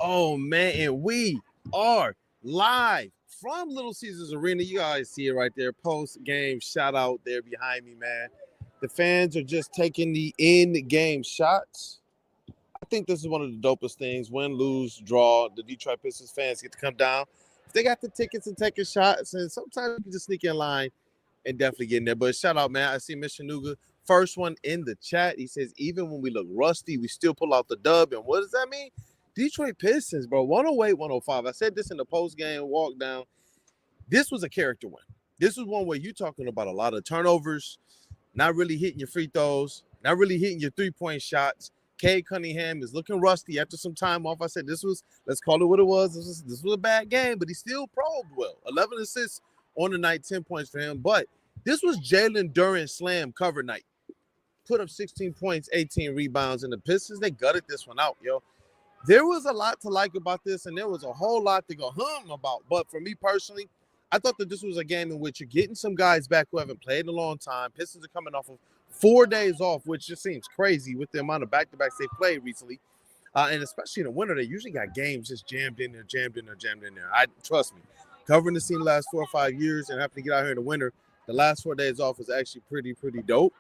Oh, man, and we are live from Little Caesars Arena. You guys see it right there. Post-game shout out there behind me, man. The fans are just taking the in-game shots. I think this is one of the dopest things. Win, lose, draw. The Detroit Pistons fans get to come down. If they got the tickets and taking shots, and sometimes you can just sneak in line and definitely get in there. But shout out, man. I see Mr. Nuga, first one in the chat. He says, even when we look rusty, we still pull out the dub. And what does that mean? Detroit Pistons, bro, 108, 105. I said this in the post-game walk down. This was a character win. This was one where you're talking about a lot of turnovers, not really hitting your free throws, not really hitting your three-point shots. Cade Cunningham is looking rusty after some time off. I said this was, let's call it what it was. This was a bad game, but he still probed well. 11 assists on the night, 10 points for him. But this was Jalen Duren slam cover night. Put up 16 points, 18 rebounds, and the Pistons, they gutted this one out, yo. There was a lot to like about this, and there was a whole lot to go about. But for me personally, I thought that this was a game in which you're getting some guys back who haven't played in a long time. Pistons are coming off of 4 days off, which just seems crazy with the amount of back-to-backs they've played recently. And especially in the winter, they usually got games just jammed in there. Trust me, covering the scene the last 4 or 5 years and having to get out here in the winter, the last 4 days off was actually pretty dope.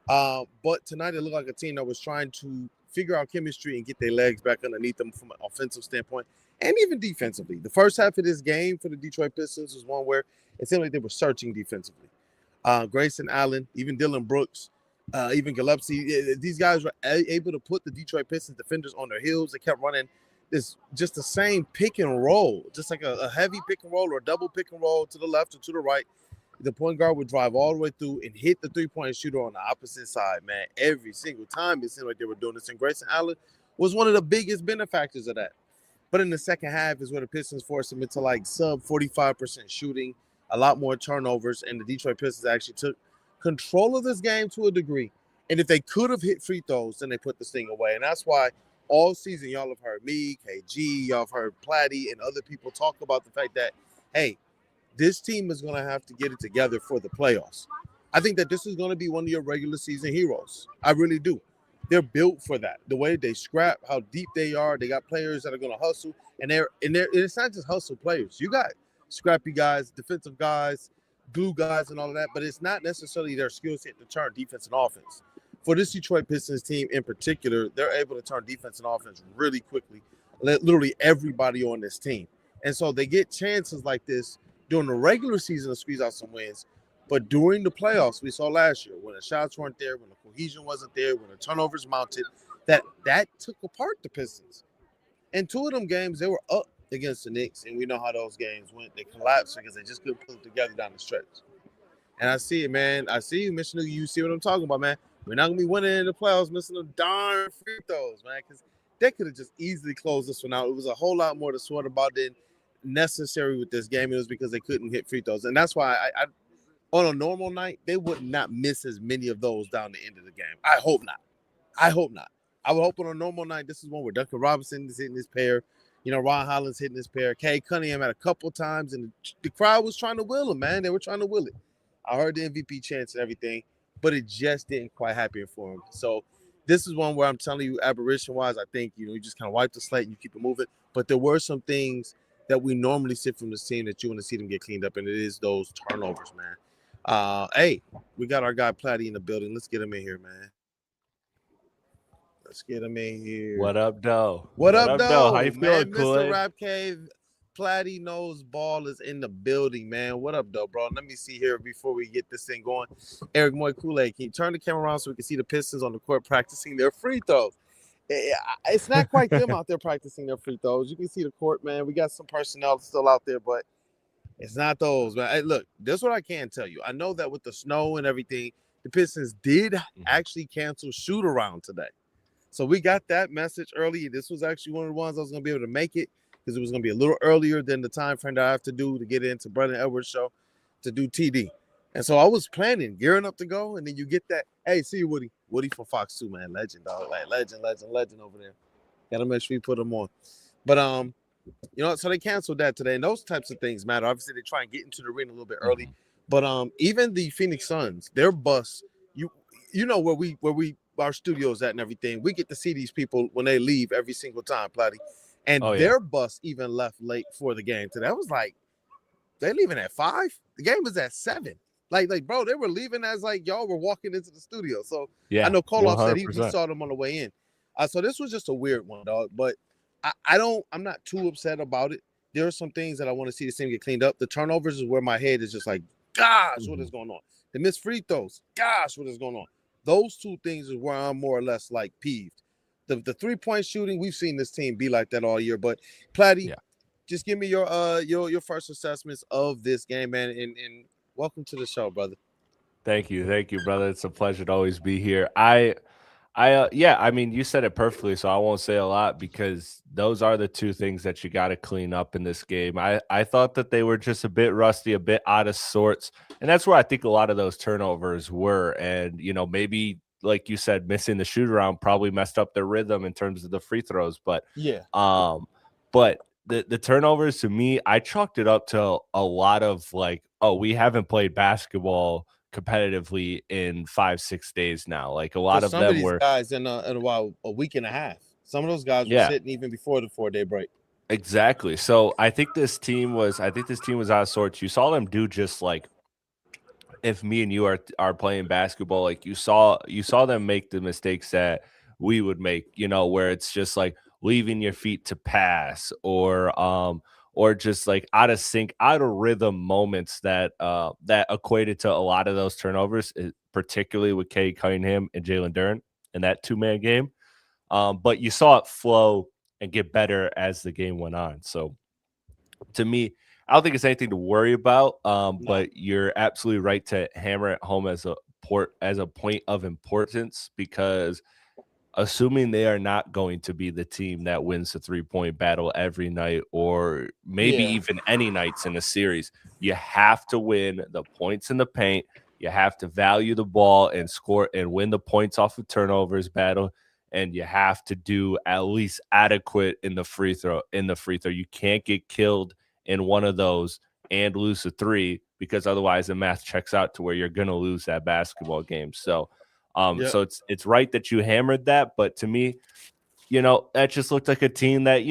But tonight it looked like a team that was trying to figure out chemistry and get their legs back underneath them from an offensive standpoint and even defensively. The first half of this game for the Detroit Pistons was one where it seemed like they were searching defensively. Grayson Allen, even Dylan Brooks, even Gillespie, these guys were able to put the Detroit Pistons defenders on their heels. They kept running just the same pick and roll, just like a heavy pick and roll or a double pick and roll to the left or to the right. The point guard would drive all the way through and hit the three-point shooter on the opposite side, man. Every single time it seemed like they were doing this. And Grayson Allen was one of the biggest benefactors of that. But in the second half is where the Pistons forced them into like sub 45% shooting, a lot more turnovers, and the Detroit Pistons actually took control of this game to a degree. And if they could have hit free throws, then they put this thing away. And that's why all season y'all have heard me, KG, y'all have heard Platte and other people talk about the fact that, hey, this team is going to have to get it together for the playoffs. I think that this is going to be one of your regular season heroes. I really do. They're built for that. The way they scrap, how deep they are. They got players that are going to hustle. And it's not just hustle players. You got scrappy guys, defensive guys, glue guys, and all of that. But it's not necessarily their skill set to turn defense and offense. For this Detroit Pistons team in particular, they're able to turn defense and offense really quickly. Literally everybody on this team. And so they get chances like this during the regular season to squeeze out some wins, but during the playoffs, we saw last year when the shots weren't there, when the cohesion wasn't there, when the turnovers mounted, that took apart the Pistons. And 2 of them games, they were up against the Knicks, and we know how those games went. They collapsed because they just couldn't put it together down the stretch. And I see it, man. I see you, Mr. Nuga. You see what I'm talking about, man. We're not going to be winning in the playoffs missing them darn free throws, man, because they could have just easily closed this one out. It was a whole lot more to sweat about than necessary with this game. It was because they couldn't hit free throws, and that's why I on a normal night they would not miss as many of those down the end of the game. I hope not. I would hope on a normal night this is one where Duncan Robinson is hitting his pair, Ron Holland's hitting his pair, Cade Cunningham had a couple times, and the crowd was trying to will him, man. They were trying to will it. I heard the MVP chants and everything, but it just didn't quite happen for him. So this is one where I'm telling you, aberration-wise, I think you just kind of wipe the slate and you keep it moving. But there were some things that we normally see from this team that you want to see them get cleaned up, and it is those turnovers, man. Hey, we got our guy Platte in the building. Let's get him in here, man. Let's get him in here. What up, though? What up, though? How you feeling, Mr. Rap Cave, Platte knows ball is in the building, man. What up, though, bro? Let me see here before we get this thing going. Eric Moy Kool-Aid, can you turn the camera around so we can see the Pistons on the court practicing their free throws? It's not quite them out there practicing their free throws. You can see the court, man. We got some personnel still out there, but it's not those, man. Hey, look, this is what I can tell you. I know that with the snow and everything, the Pistons did actually cancel shoot-around today. So we got that message early. This was actually one of the ones I was going to be able to make it because it was going to be a little earlier than the time frame that I have to do to get into Brendan Edwards' show to do TD. And so I was planning, gearing up to go, and then you get that. Hey, see you, Woody. Woody from Fox 2, man. Legend, dog. Like, legend over there. Got to make sure you put him on. But, so they canceled that today, and those types of things matter. Obviously, they try and get into the arena a little bit early. But even the Phoenix Suns, their bus, you know where we our studios at and everything. We get to see these people when they leave every single time, Platte. And Oh yeah. their bus even left late for the game today. I was like, they leaving at 5? The game was at 7. Bro, they were leaving as like y'all were walking into the studio. So I Yeah. know Koloff said he 100%. saw them on the way in. So this was just a weird one, dog. But I'm not too upset about it. There are some things that I want to see this team get cleaned up. The turnovers is where my head is just like, gosh, what is going on? The missed free throws, gosh, what is going on? Those two things is where I'm more or less like peeved. The 3-point shooting, we've seen this team be like that all year. But Platte, Yeah. just give me your first assessments of this game, man, and welcome to the show, brother. Thank you, brother. It's a pleasure to always be here. Yeah, I mean, you said it perfectly, so I won't say a lot because those are the two things that you got to clean up in this game. I thought that they were just a bit rusty, a bit out of sorts, and that's where I think a lot of those turnovers were. And maybe like you said, missing the shoot around probably messed up their rhythm in terms of the free throws. But Yeah, but the turnovers to me, I chalked it up to a lot of like, oh, we haven't played basketball competitively in 5-6 days now. Like a for lot of some of them these were, guys in a while, a week and a half. Some of those guys were yeah, sitting even before the 4-day break. exactly. So I think this team was out of sorts. You saw them do just like, if me and you are playing basketball, like you saw them make the mistakes that we would make, where it's just like leaving your feet to pass, or just like out of sync, out of rhythm moments that equated to a lot of those turnovers, particularly with Cade Cunningham and Jalen Duren in that 2-man game. But you saw it flow and get better as the game went on. So to me, I don't think it's anything to worry about. No. But you're absolutely right to hammer it home as a point of importance, because assuming they are not going to be the team that wins the 3-point battle every night, or maybe Yeah. even any nights in a series, you have to win the points in the paint. You have to value the ball and score and win the points off of turnovers battle. And you have to do at least adequate in the free throw. You can't get killed in one of those and lose a 3, because otherwise the math checks out to where you're going to lose that basketball game. So Yep. so it's right that you hammered that, but to me, that just looked like a team that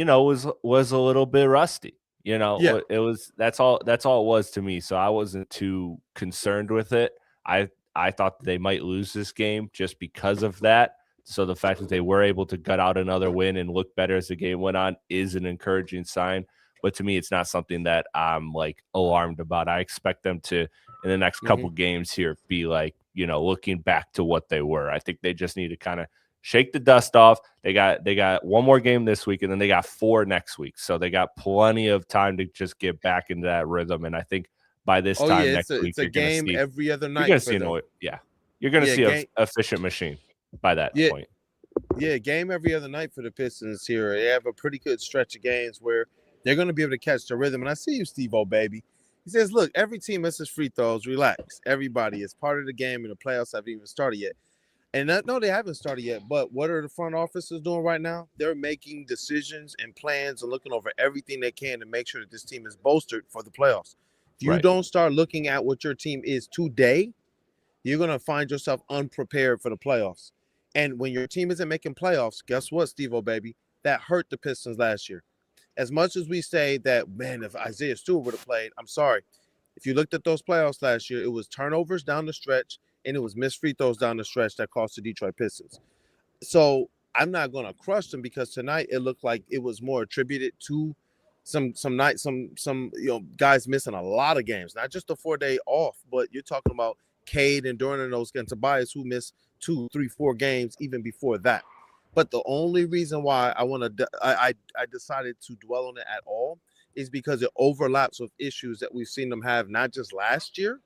was a little bit rusty. Yeah. It was that's all it was to me. So I wasn't too concerned with it. I thought that they might lose this game just because of that. So the fact that they were able to gut out another win and look better as the game went on is an encouraging sign. But to me, it's not something that I'm like alarmed about. I expect them to, in the next Mm-hmm. couple games here, be like, looking back to what they were. I think they just need to kind of shake the dust off. They got one more game this week, and then they got 4 next week. So they got plenty of time to just get back into that rhythm. And I think by this Oh yeah, time next week, it's a game every other you're night gonna for see them. you're gonna Yeah, see a game. efficient machine by that Yeah, point. yeah, game every other night for the Pistons here. They have a pretty good stretch of games where they're going to be able to catch the rhythm. And I see you, Steve-O, baby. He says, look, every team misses free throws. Relax. Everybody is part of the game, and the playoffs haven't even started yet. And no, they haven't started yet. But what are the front offices doing right now? They're making decisions and plans and looking over everything they can to make sure that this team is bolstered for the playoffs. If you Right. don't start looking at what your team is today, you're going to find yourself unprepared for the playoffs. And when your team isn't making playoffs, guess what, Steve-O, baby? That hurt the Pistons last year. As much as we say that, man, if Isaiah Stewart would have played, I'm sorry. If you looked at those playoffs last year, it was turnovers down the stretch and it was missed free throws down the stretch that cost the Detroit Pistons. So I'm not going to crush them because tonight it looked like it was more attributed to some guys missing a lot of games, not just a 4-day off, but you're talking about Cade and Duran and those and Tobias who missed 2, 3, 4 games even before that. But the only reason why I decided to dwell on it at all is because it overlaps with issues that we've seen them have not just last year,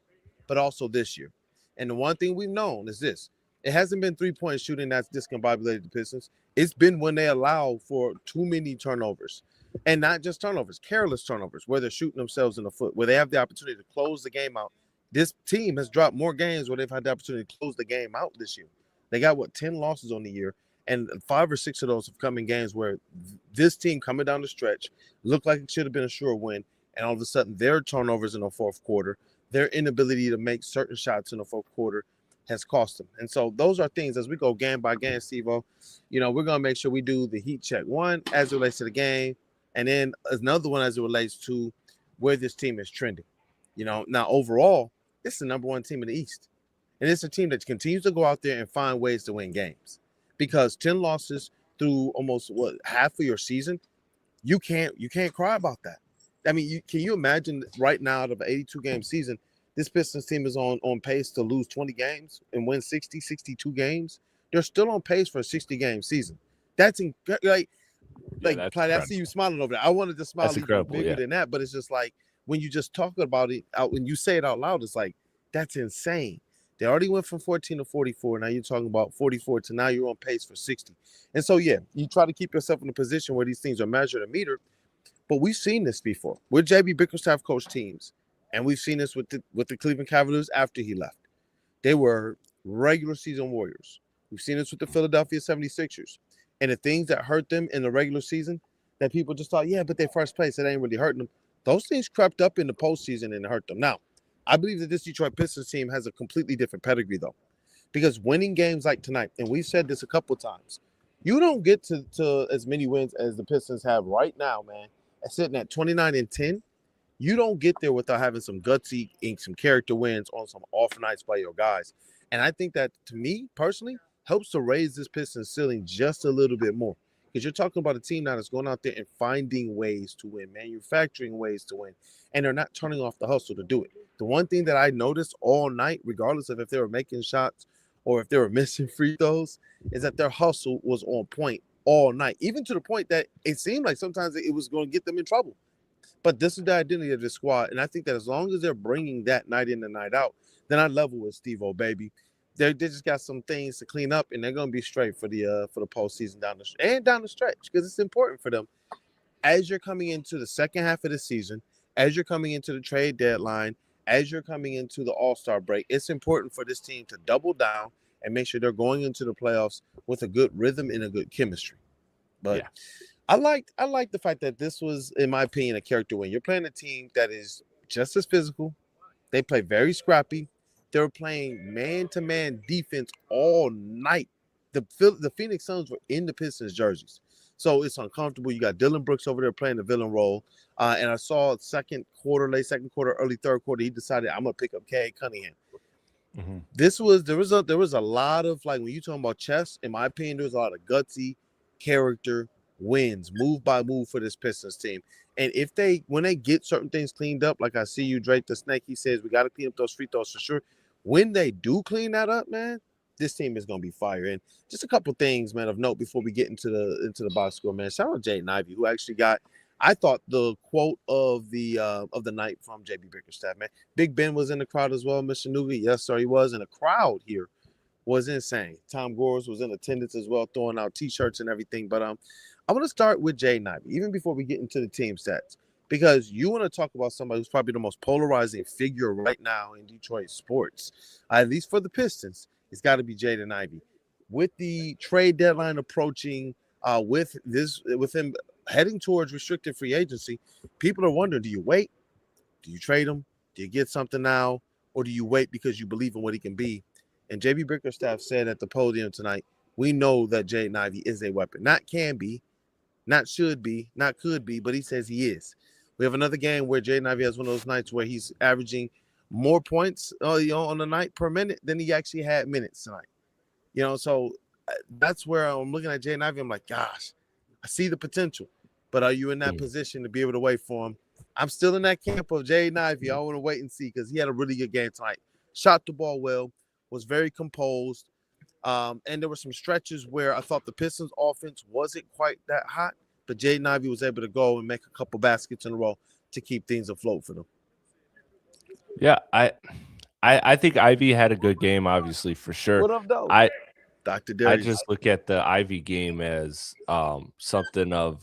but also this year. And the one thing we've known is this: it hasn't been 3-point shooting that's discombobulated the Pistons. It's been when they allow for too many turnovers, and not just turnovers, careless turnovers, where they're shooting themselves in the foot, where they have the opportunity to close the game out. This team has dropped more games where they've had the opportunity to close the game out this year. They got 10 losses on the year, and 5 or 6 of those have come in games where this team coming down the stretch looked like it should have been a sure win, and all of a sudden their turnovers in the fourth quarter, their inability to make certain shots in the fourth quarter has cost them. And so those are things as we go game by game, Steve-O, we're going to make sure we do the heat check. One, as it relates to the game, and then another one as it relates to where this team is trending. Now overall, it's the number one team in the East. And it's a team that continues to go out there and find ways to win games. Because 10 losses through almost half of your season, you can't cry about that. I mean, can you imagine right now out of an 82-game season, this Pistons team is on pace to lose 20 games and win 60, 62 games? They're still on pace for a 60-game season. That's Platte, I see you smiling over there. I wanted to smile even bigger than that, but it's just like when you just talk about it out, when you say it out loud, it's like, that's insane. They already went from 14 to 44. Now you're talking about 44 to now you're on pace for 60. And so, yeah, you try to keep yourself in a position where these things are measured and metered. But we've seen this before. We're JB Bickerstaff coach teams, and we've seen this with the Cleveland Cavaliers after he left. They were regular season warriors. We've seen this with the Philadelphia 76ers. And the things that hurt them in the regular season that people just thought, yeah, but they first place, it ain't really hurting them. Those things crept up in the postseason and hurt them. Now, I believe that this Detroit Pistons team has a completely different pedigree, though, because winning games like tonight, and we've said this a couple times, you don't get to as many wins as the Pistons have right now, man, sitting at 29-10. You don't get there without having some gutsy, some character wins on some off nights by your guys. And I think that, to me, personally, helps to raise this Pistons ceiling just a little bit more. Because you're talking about a team now that's going out there and finding ways to win, manufacturing ways to win, and they're not turning off the hustle to do it. The one thing that I noticed all night, regardless of if they were making shots or if they were missing free throws, is that their hustle was on point all night, even to the point that it seemed like sometimes it was going to get them in trouble. But this is the identity of the squad, and I think that as long as they're bringing that night in and night out, then I level with Steve-O, baby. They just got some things to clean up, and they're going to be straight for the postseason down the stretch, because it's important for them as you're coming into the second half of the season, as you're coming into the trade deadline, as you're coming into the All-Star break. It's important for this team to double down and make sure they're going into the playoffs with a good rhythm and a good chemistry. But yeah. I like the fact that this was, in my opinion, a character win. You're playing a team that is just as physical. They play very scrappy. They were playing man-to-man defense all night. The Phoenix Suns were in the Pistons jerseys. So it's uncomfortable. You got Dylan Brooks over there playing the villain role. And I saw late second quarter, early third quarter, he decided, I'm going to pick up Cade Cunningham. Mm-hmm. There was a lot of, like, when you're talking about chess, in my opinion, there was a lot of gutsy character wins, move by move for this Pistons team. And when they get certain things cleaned up, like I see you, Drake the Snake, he says, we got to clean up those free throws for sure. When they do clean that up, man, this team is going to be fire. And just a couple things, man, of note before we get into the box score, man. Shout out Jaden Ivey, who actually got, I thought, the quote of the night from JB Bickerstaff, man. Big Ben was in the crowd as well, Mr. Nugi. Yes, sir, he was. And the crowd here was insane. Tom Gores was in attendance as well, throwing out T-shirts and everything. But I want to start with Jaden Ivey, even before we get into the team stats, because you want to talk about somebody who's probably the most polarizing figure right now in Detroit sports, at least for the Pistons. It's got to be Jaden Ivey. With the trade deadline approaching, with him heading towards restricted free agency, people are wondering, do you wait? Do you trade him? Do you get something now? Or do you wait because you believe in what he can be? And JB Bickerstaff said at the podium tonight, we know that Jaden Ivey is a weapon. Not can be, not should be, not could be, but he says he is. We have another game where Jaden Ivey has one of those nights where he's averaging more points on the night per minute than he actually had minutes tonight. So that's where I'm looking at Jaden Ivey. I'm like, gosh, I see the potential. But are you in that position to be able to wait for him? I'm still in that camp of Jaden Ivey. I want to wait and see, because he had a really good game tonight. Shot the ball well, was very composed. And there were some stretches where I thought the Pistons offense wasn't quite that hot, but Jaden Ivey was able to go and make a couple baskets in a row to keep things afloat for them. Yeah, I think Ivey had a good game, obviously, for sure. What up, though? Dr. Darius. I just look at the Ivey game as something of,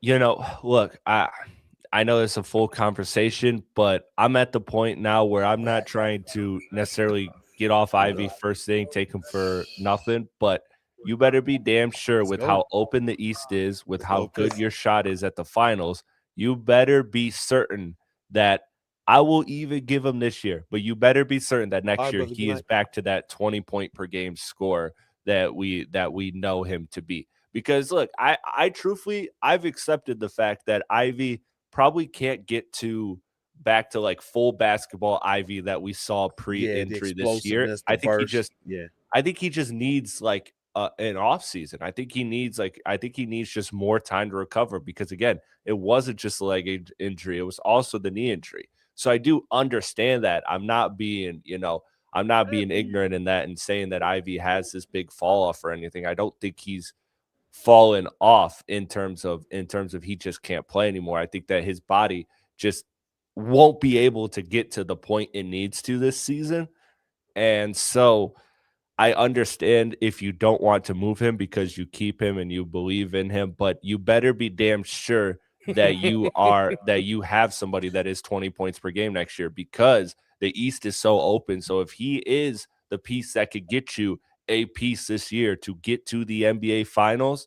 look, I know it's a full conversation, but I'm at the point now where I'm not trying to necessarily get off Ivey first thing, take him for nothing, but you better be damn sure with how open the East is, with how good your shot is at the finals, you better be certain that I will even give him this year, but you better be certain that All next right, year brother. Good he is night. back to that 20-point per game score that we know him to be. Because look, I truthfully I've accepted the fact that Ivy probably can't get to back to like full basketball Ivy that we saw Yeah, the pre-injury this year. explosiveness, the burst. Yeah. I think he just needs like an off season. I think he needs just more time to recover because again, it wasn't just a injury, it was also the knee injury. So I do understand that. I'm not being ignorant in that and saying that Ivy has this big fall off or anything. I don't think he's fallen off in terms of he just can't play anymore. I think that his body just won't be able to get to the point it needs to this season. And so I understand if you don't want to move him because you keep him and you believe in him, but you better be damn sure that you have somebody that is 20 points per game next year because the East is so open. So if he is the piece that could get you a piece this year to get to the NBA finals,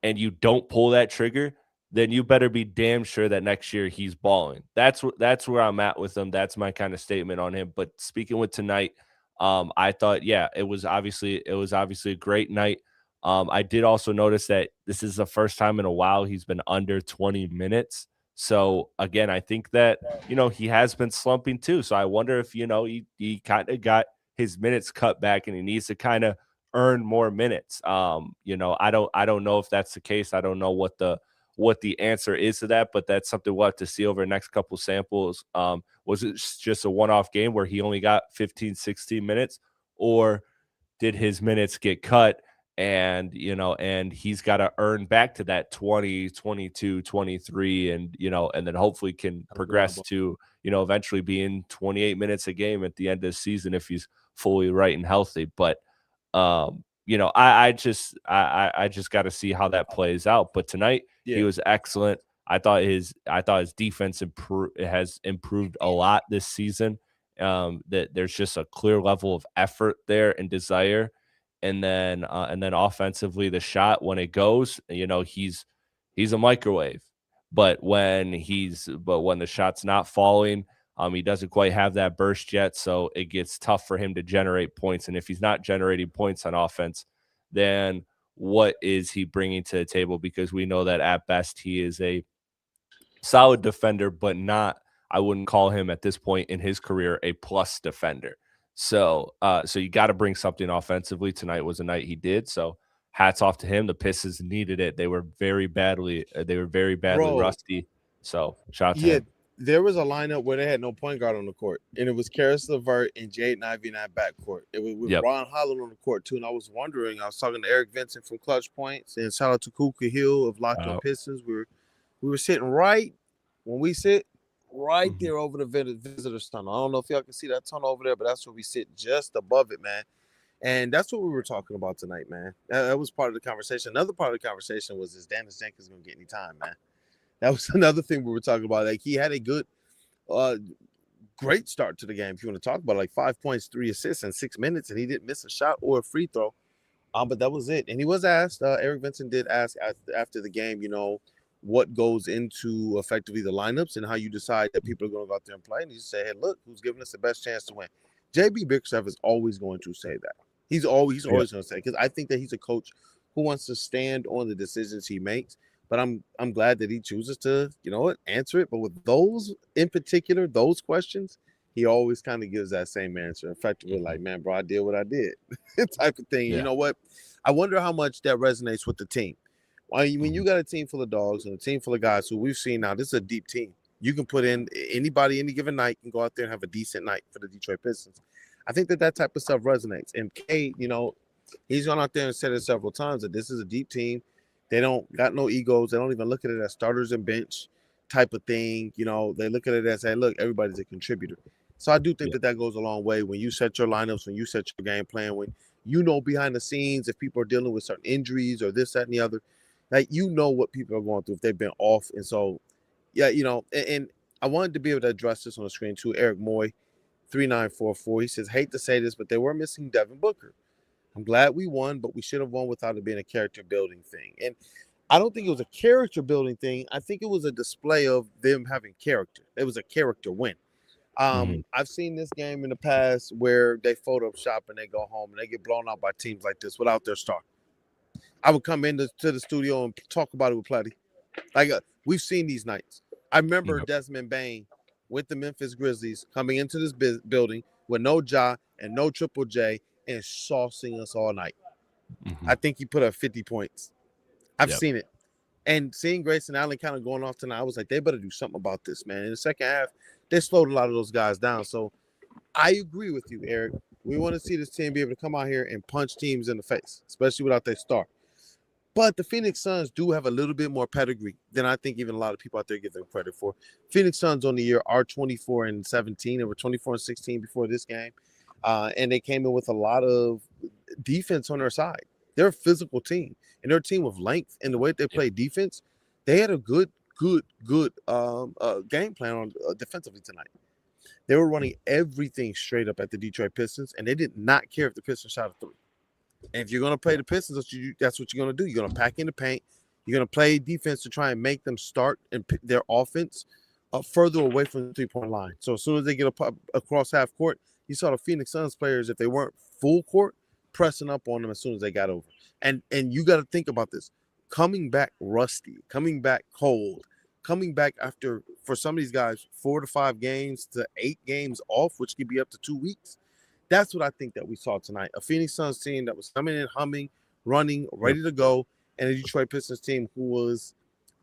and you don't pull that trigger, then you better be damn sure that next year he's balling. That's where I'm at with him. That's my kind of statement on him. But speaking with tonight, I thought, yeah, it was obviously a great night. I did also notice that this is the first time in a while he's been under 20 minutes. So again, I think that he has been slumping too. So I wonder if he kind of got his minutes cut back and he needs to kind of earn more minutes. I don't know if that's the case. I don't know what the answer is to that, but that's something we'll have to see over the next couple samples. Was it just a one-off game where he only got 15, 16 minutes, or did his minutes get cut and he's got to earn back to that 20, 22, 23, and then hopefully can progress to, eventually being 28 minutes a game at the end of the season if he's fully right and healthy. But I just got to see how that plays out. But tonight he Yeah. was excellent. I thought his defense has improved a lot this season. That there's just a clear level of effort there and desire, and then offensively the shot when it goes, he's a microwave. But when the shot's not falling, he doesn't quite have that burst yet, so it gets tough for him to generate points. And if he's not generating points on offense, then what is he bringing to the table? Because we know that at best he is a solid defender, but not. I wouldn't call him at this point in his career a plus defender. So you got to bring something offensively. Tonight was a night he did. So hats off to him. The Pistons needed it. They were very badly Bro, rusty. So shout out to yeah, him. there was a lineup where they had no point guard on the court, and it was Karis LeVert and Jaden Ivey in that backcourt. It was with Yep. Ron Holland on the court too. And I was wondering, I was talking to Eric Vincent from Clutch Points, and shout out to Kuka Hill of Locked On Pistons. We were sitting right when we sit right Mhm. there over the visitors tunnel. I don't know if y'all can see that tunnel over there, but that's where we sit, just above it, man. And that's what we were talking about tonight, man. That was part of the conversation. Another part of the conversation was, is Dennis Jenkins going to get any time, man? That was another thing we were talking about. Like, he had a good, great start to the game. If you want to talk about, like 5 points, 3 assists in 6 minutes, and he didn't miss a shot or a free throw. But that was it. And he was asked, Eric Vincent did ask after the game, what goes into effectively the lineups and how you decide that people are going to go out there and play. And he said, hey, look, who's giving us the best chance to win? JB Bickerstaff is always going to say that. He's always Yeah. going to say, because I think that he's a coach who wants to stand on the decisions he makes. But I'm glad that he chooses to, answer it. But with those in particular, those questions, he always kind of gives that same answer. Effectively, like, man, bro, I did what I did, type of thing. Yeah. You know what? I wonder how much that resonates with the team. When you got a team full of dogs and a team full of guys who we've seen now, this is a deep team. You can put in anybody any given night can go out there and have a decent night for the Detroit Pistons. I think that type of stuff resonates. And K, he's gone out there and said it several times that this is a deep team. They don't got no egos. They don't even look at it as starters and bench type of thing. They look at it as, hey, look, everybody's a contributor. So I do think that goes a long way when you set your lineups, when you set your game plan, when behind the scenes if people are dealing with certain injuries or this, that, and the other. Like, what people are going through if they've been off. And so, yeah, and I wanted to be able to address this on the screen too. Eric Moy, 3944. He says, hate to say this, but they were missing Devin Booker. I'm glad we won, but we should have won without it being a character building thing. And I don't think it was a character building thing. I think it was a display of them having character. It was a character win. Mhm. I've seen this game in the past where they Photoshop and they go home and they get blown out by teams like this without their star. I would come into to the studio and talk about it with Platte. Like we've seen these nights. I remember Yep. Desmond Bain with the Memphis Grizzlies coming into this building with no Ja and no Triple J and saucing us all night. I Mhm. think he put up 50 points. I've Yep. seen it. And seeing Grayson Allen kind of going off tonight, I was like, they better do something about this, man. In the second half, they slowed a lot of those guys down. So I agree with you, Eric. We want to see this team be able to come out here and punch teams in the face, especially without their star. But the Phoenix Suns do have a little bit more pedigree than I think even a lot of people out there give them credit for. Phoenix Suns on the year are 24-17. They were 24-16 before this game. And they came in with a lot of defense on their side. They're a physical team, and they're a team of length. And the way they Yep. play defense, they had a good game plan on defensively tonight. They were running everything straight up at the Detroit Pistons, and they did not care if the Pistons shot a three. And if you're going to play the Pistons, that's what you're going to do. You're going to pack in the paint. You're going to play defense to try and make them start and pick their offense further away from the three-point line. So as soon as they get across half court, you saw the Phoenix Suns players, if they weren't full court, pressing up on them as soon as they got over. And you got to think about this. Coming back rusty, coming back cold, coming back after, for some of these guys, 4 to 5 games to 8 games off, which could be up to 2 weeks. That's what I think that we saw tonight. A Phoenix Suns team that was coming in, humming, running, ready to go, and a Detroit Pistons team who was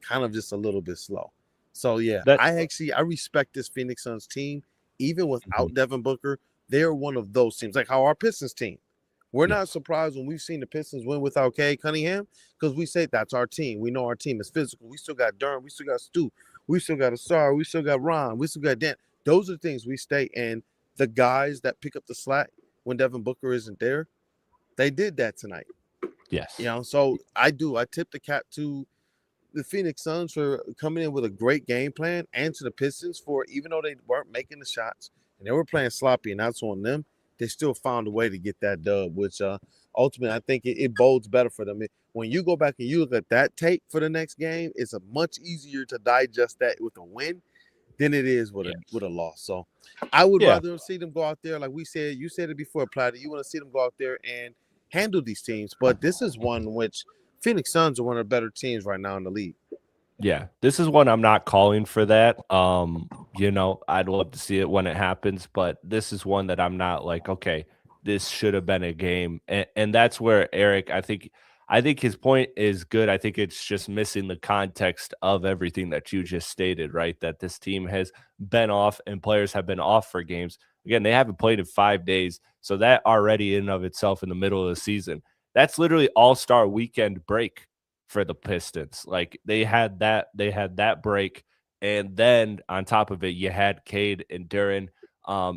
kind of just a little bit slow. So, yeah, That I respect this Phoenix Suns team. Even Mhm. without Devin Booker, they're one of those teams, like how our Pistons team. We're not Yes. surprised when we've seen the Pistons win without Cade Cunningham because we say that's our team. We know our team is physical. We still got Durham. We still got Stu. We still got Asar. We still got Ron. We still got Dent. Those are the things we stay in. The guys that pick up the slack when Devin Booker isn't there, they did that tonight. Yes. So I tip the cap to the Phoenix Suns for coming in with a great game plan, and to the Pistons for, even though they weren't making the shots and they were playing sloppy and that's on them, they still found a way to get that dub, which ultimately I think it bodes better for them. When you go back and you look at that tape for the next game, it's a much easier to digest that with a win than it is with a loss. So I would Yeah. rather see them go out there, like we said, you said it before, Platte. You want to see them go out there and handle these teams. But this is one which Phoenix Suns are one of the better teams right now in the league. Yeah, this is one I'm not calling for that. I'd love to see it when it happens, but this is one that I'm not like, okay, this should have been a game. And that's where Eric, I think his point is good. I think it's just missing the context of everything that you just stated, right? That this team has been off and players have been off for games. Again, they haven't played in 5 days. So that already in and of itself in the middle of the season, that's literally all-star weekend break for the Pistons. Like they had that break, and then on top of it, you had Cade and Duran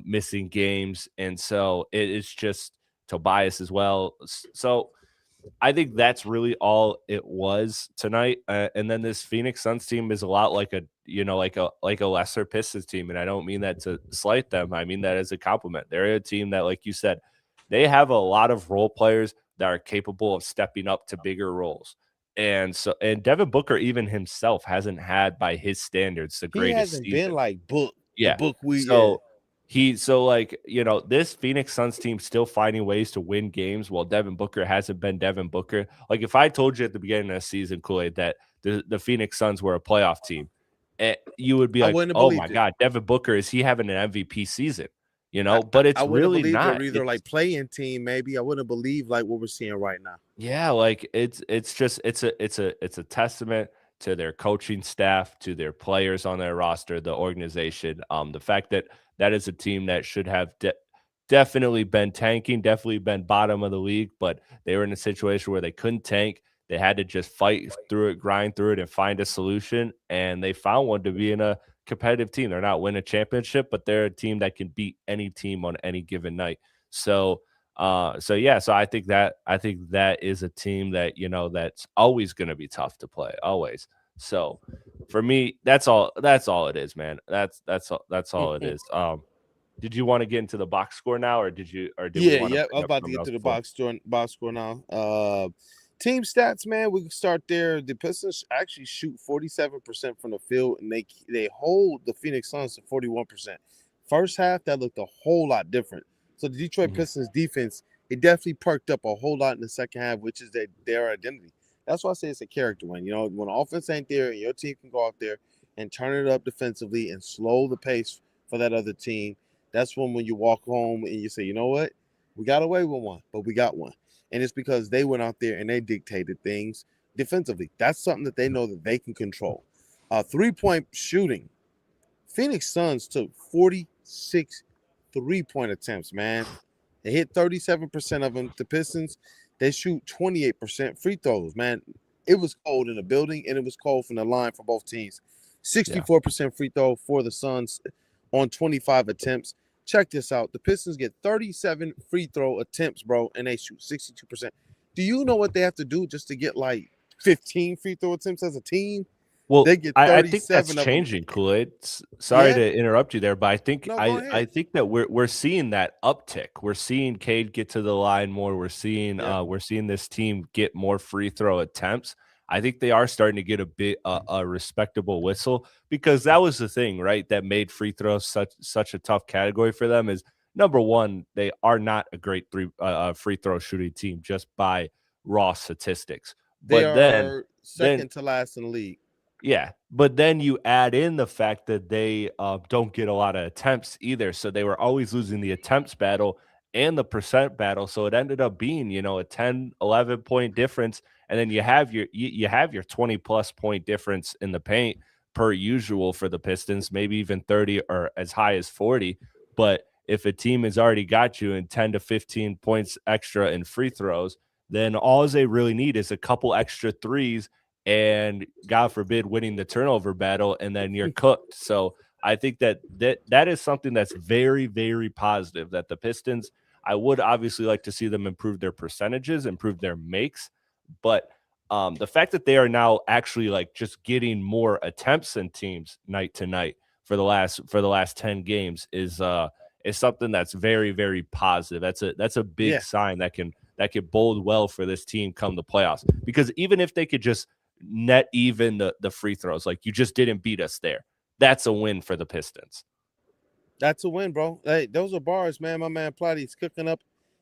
missing games, and so it is just Tobias as well. So I think that's really all it was tonight. And then this Phoenix Suns team is a lot like a lesser Pistons team, and I don't mean that to slight them. I mean that as a compliment. They're a team that, like you said, they have a lot of role players that are capable of stepping up to bigger roles. And Devin Booker even himself hasn't had, by his standards, the He greatest hasn't been season. like the Yeah. book we yeah. This Phoenix Suns team still finding ways to win games while Devin Booker hasn't been Devin Booker. Like, if I told you at the beginning of the season, Kool-Aid, that the Phoenix Suns were a playoff team, you would be I like, wouldn't have oh my believed it. God, Devin Booker, is he having an MVP season? I, But I it's wouldn't have really believed they not. were either like playing team, maybe. I wouldn't have believed like what we're seeing right now. Yeah, like it's a testament to their coaching staff, to their players on their roster, the organization. The fact that that is a team that should have definitely been tanking, definitely been bottom of the league, but they were in a situation where they couldn't tank. They had to just fight through it, grind through it, and find a solution. And they found one to be in a competitive team. They're not winning a championship, but they're a team that can beat any team on any given night. So I think that is a team that that's always going to be tough to play, always. So for me, that's all it is, man. That's all it is. Did you want to get into the box score now, or did we want to Yeah. I'm bring up about to something get else to the before? box score now. Team stats, man, we can start there. The Pistons actually shoot 47% from the field, and they hold the Phoenix Suns to 41%. First half, that looked a whole lot different. So the Detroit Mhm. Pistons defense, it definitely perked up a whole lot in the second half, which is their identity. That's why I say it's a character win. You know, when offense ain't there and your team can go out there and turn it up defensively and slow the pace for that other team, that's when you walk home and you say, you know what? We got away with one, but we got one. And it's because they went out there and they dictated things defensively. That's something that they know that they can control. 3-point shooting. Phoenix Suns took 46 3-point attempts, man. They hit 37% of them. The Pistons, they shoot 28% free throws, man. It was cold in the building, and it was cold from the line for both teams. Yeah. 64% free throw for the Suns on 25 attempts. Check this out. The Pistons get 37 free throw attempts, bro, and they shoot 62%. Do you know what they have to do just to get like 15 free throw attempts as a team? Well, They get I think that's 37 of them. changing, Kool-Aid. Sorry Yeah? to interrupt you there, but I think No, go I ahead. think that we're seeing that uptick. We're seeing Cade get to the line more. Yeah. We're seeing this team get more free throw attempts. I think they are starting to get a respectable whistle because that was the thing, right? That made free throws such a tough category for them is number one, they are not a great free throw shooting team just by raw statistics. They But are then second to last in the league. yeah, but then you add in the fact that they, don't get a lot of attempts either, so they were always losing the attempts battle and the percent battle, so it ended up being, a 10, 11 point difference, and then you have your 20 plus point difference in the paint per usual for the Pistons, maybe even 30 or as high as 40, but if a team has already got you in 10 to 15 points extra in free throws, then all they really need is a couple extra threes and God forbid winning the turnover battle, and then you're cooked. So I think that is something that's very, very positive that the Pistons, I would obviously like to see them improve their percentages, improve their makes, but the fact that they are now actually like just getting more attempts than teams night to night for the last 10 games is something that's very, very positive. That's a big Yeah. sign that can bode well for this team come the playoffs. Because even if they could just net even the free throws. Like you just didn't beat us there. That's a win for the Pistons. That's a win, bro. Hey, those are bars, man. My man Platte's cooking up.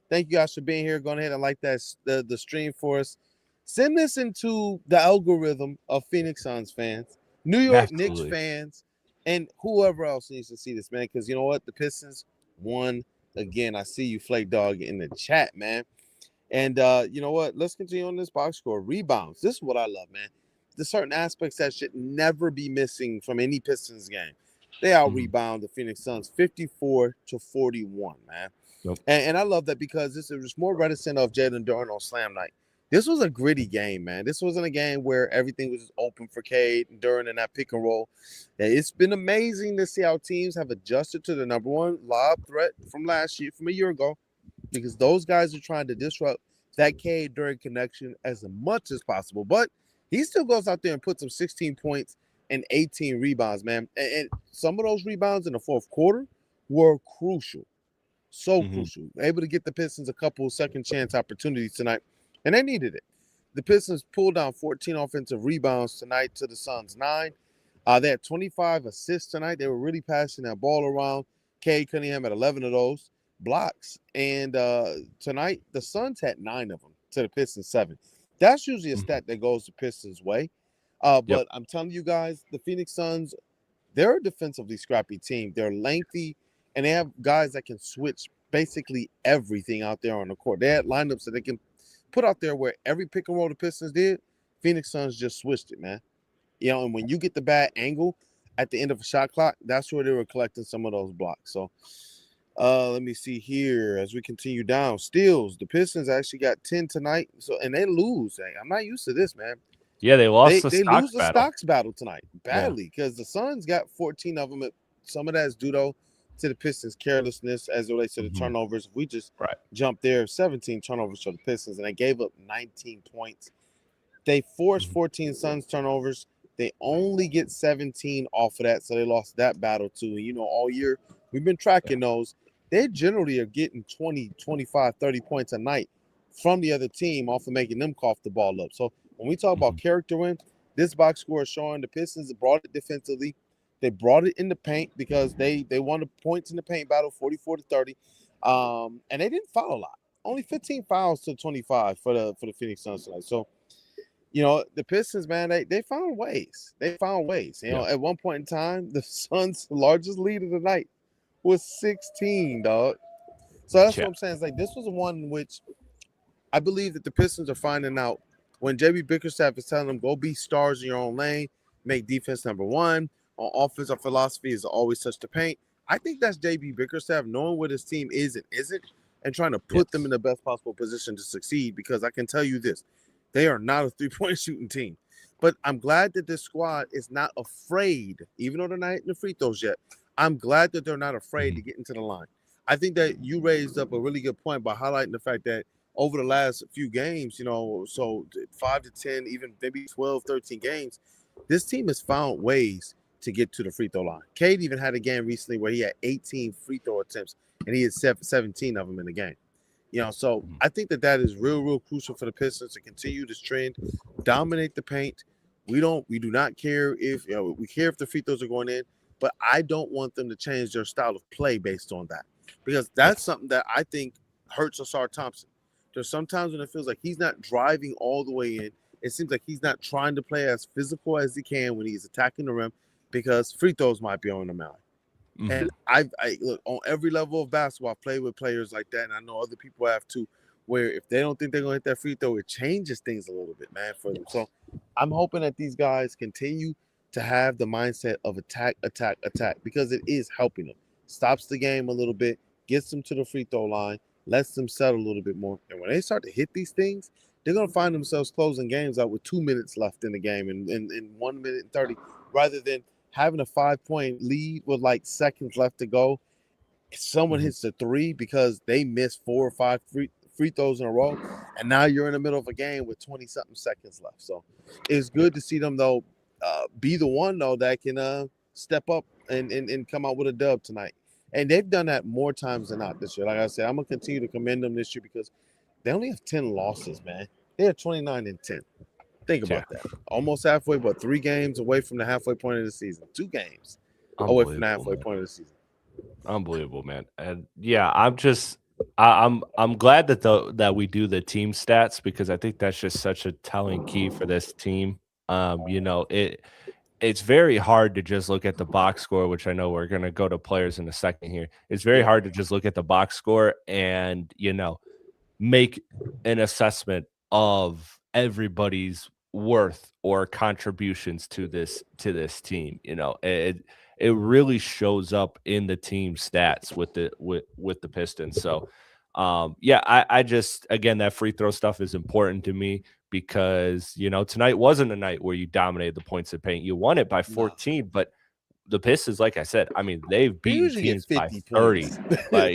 Thank you guys for being here. Going ahead and like the stream for us. Send this into the algorithm of Phoenix Suns fans, New York Knicks Absolutely. fans, and whoever else needs to see this, man. Because you know what? The Pistons won again. I see you, Flake Dog, in the chat, man. And you know what? Let's continue on this box score. Rebounds. This is what I love, man. There's certain aspects that should never be missing from any Pistons game. They out rebound the Phoenix Suns 54-41, man. Yep. And I love that because this is more reticent of Jalen Duren on slam night. This was a gritty game, man. This wasn't a game where everything was open for Cade and Duren in that pick and roll. It's been amazing to see how teams have adjusted to the number one lob threat from a year ago, because those guys are trying to disrupt that Cade Duren connection as much as possible. But he still goes out there and puts up 16 points and 18 rebounds, man. And some of those rebounds in the fourth quarter were crucial. So crucial. Able to get the Pistons a couple second chance opportunities tonight, and they needed it. The Pistons pulled down 14 offensive rebounds tonight to the Suns 9. They had 25 assists tonight. They were really passing that ball around. Cade Cunningham had 11 of those blocks. And tonight, the Suns had 9 of them to the Pistons 7. That's usually a stat that goes the Pistons' way. But I'm telling you guys, the Phoenix Suns, they're a defensively scrappy team. They're lengthy, and they have guys that can switch basically everything out there on the court. They had lineups that they can put out there where every pick and roll the Pistons did, Phoenix Suns just switched it, man. You know, and when you get the bad angle at the end of a shot clock, that's where they were collecting some of those blocks. So let me see here as we continue down. Steals, the Pistons actually got 10 tonight. So and they lose. Hey, I'm not used to this, man. Yeah, they lost They the lose the battle. stocks battle tonight badly because the Suns got 14 of them. Some of that is due though to the Pistons' carelessness as it relates to the turnovers. If we just jump there, 17 turnovers for the Pistons, and they gave up 19 points. They forced 14 Suns turnovers. They only get 17 off of that, so they lost that battle too. And you know, all year we've been tracking those. They generally are getting 20, 25, 30 points a night from the other team off of making them cough the ball up. So when we talk about character wins, this box score is showing the Pistons brought it defensively. They brought it in the paint because they won the points in the paint battle 44-30. And they didn't foul a lot. Only 15 fouls to 25 for the Phoenix Suns tonight. So, the Pistons, man, they found ways. They found ways. At one point in time, the Suns' largest lead of the night was 16, dog. So that's what I'm saying. It's like this was one in which I believe that the Pistons are finding out when JB Bickerstaff is telling them, go be stars in your own lane, make defense number one. On offense, our philosophy is to always touch the paint. I think that's JB Bickerstaff knowing what his team is and isn't and trying to put them in the best possible position to succeed, because I can tell you this, they are not a three-point shooting team. But I'm glad that this squad is not afraid, even though they're not hitting the free throws yet, I'm glad that they're not afraid to get into the line. I think that you raised up a really good point by highlighting the fact that over the last few games, so 5 to 10, even maybe 12, 13 games, this team has found ways to get to the free throw line. Cade even had a game recently where he had 18 free throw attempts and he had 17 of them in the game. So I think that is real crucial for the Pistons to continue this trend, dominate the paint. We do not care if we care if the free throws are going in, but I don't want them to change their style of play based on that, because that's something that I think hurts Asar Thompson. There's sometimes when it feels like he's not driving all the way in. It seems like he's not trying to play as physical as he can when he's attacking the rim, because free throws might be on the mound. And I look, on every level of basketball, I've played with players like that, and I know other people have too, where if they don't think they're going to hit that free throw, it changes things a little bit, man, for them. So I'm hoping that these guys continue to have the mindset of attack, because it is helping them. Stops the game a little bit, gets them to the free throw line, lets them settle a little bit more. And when they start to hit these things, they're going to find themselves closing games out with 2 minutes left in the game and 1 minute and 30, rather than having a 5-point lead with like seconds left to go. Someone hits a three because they missed 4 or 5 free throws in a row, and now you're in the middle of a game with 20-something seconds left. So it's good to see them, though, be the one, though, that can step up and come out with a dub tonight. And they've done that more times than not this year. Like I said, I'm going to continue to commend them this year because they only have 10 losses, man. They're 29-10. Think about that. Almost halfway, but 3 games away from the halfway point of the season. 2 games away from the halfway point of the season. Unbelievable, man. And yeah, I'm glad that we do the team stats, because I think that's just such a telling key for this team. It's very hard to just look at the box score, which I know we're going to go to players in a second here. It's very hard to just look at the box score and, make an assessment of everybody's worth or contributions to this team. It really shows up in the team stats with the Pistons. So I just, again, that free throw stuff is important to me, because tonight wasn't a night where you dominated the points of paint. You won it by 14, but the Pistons, like I said, I mean, they've beaten teams by 30. But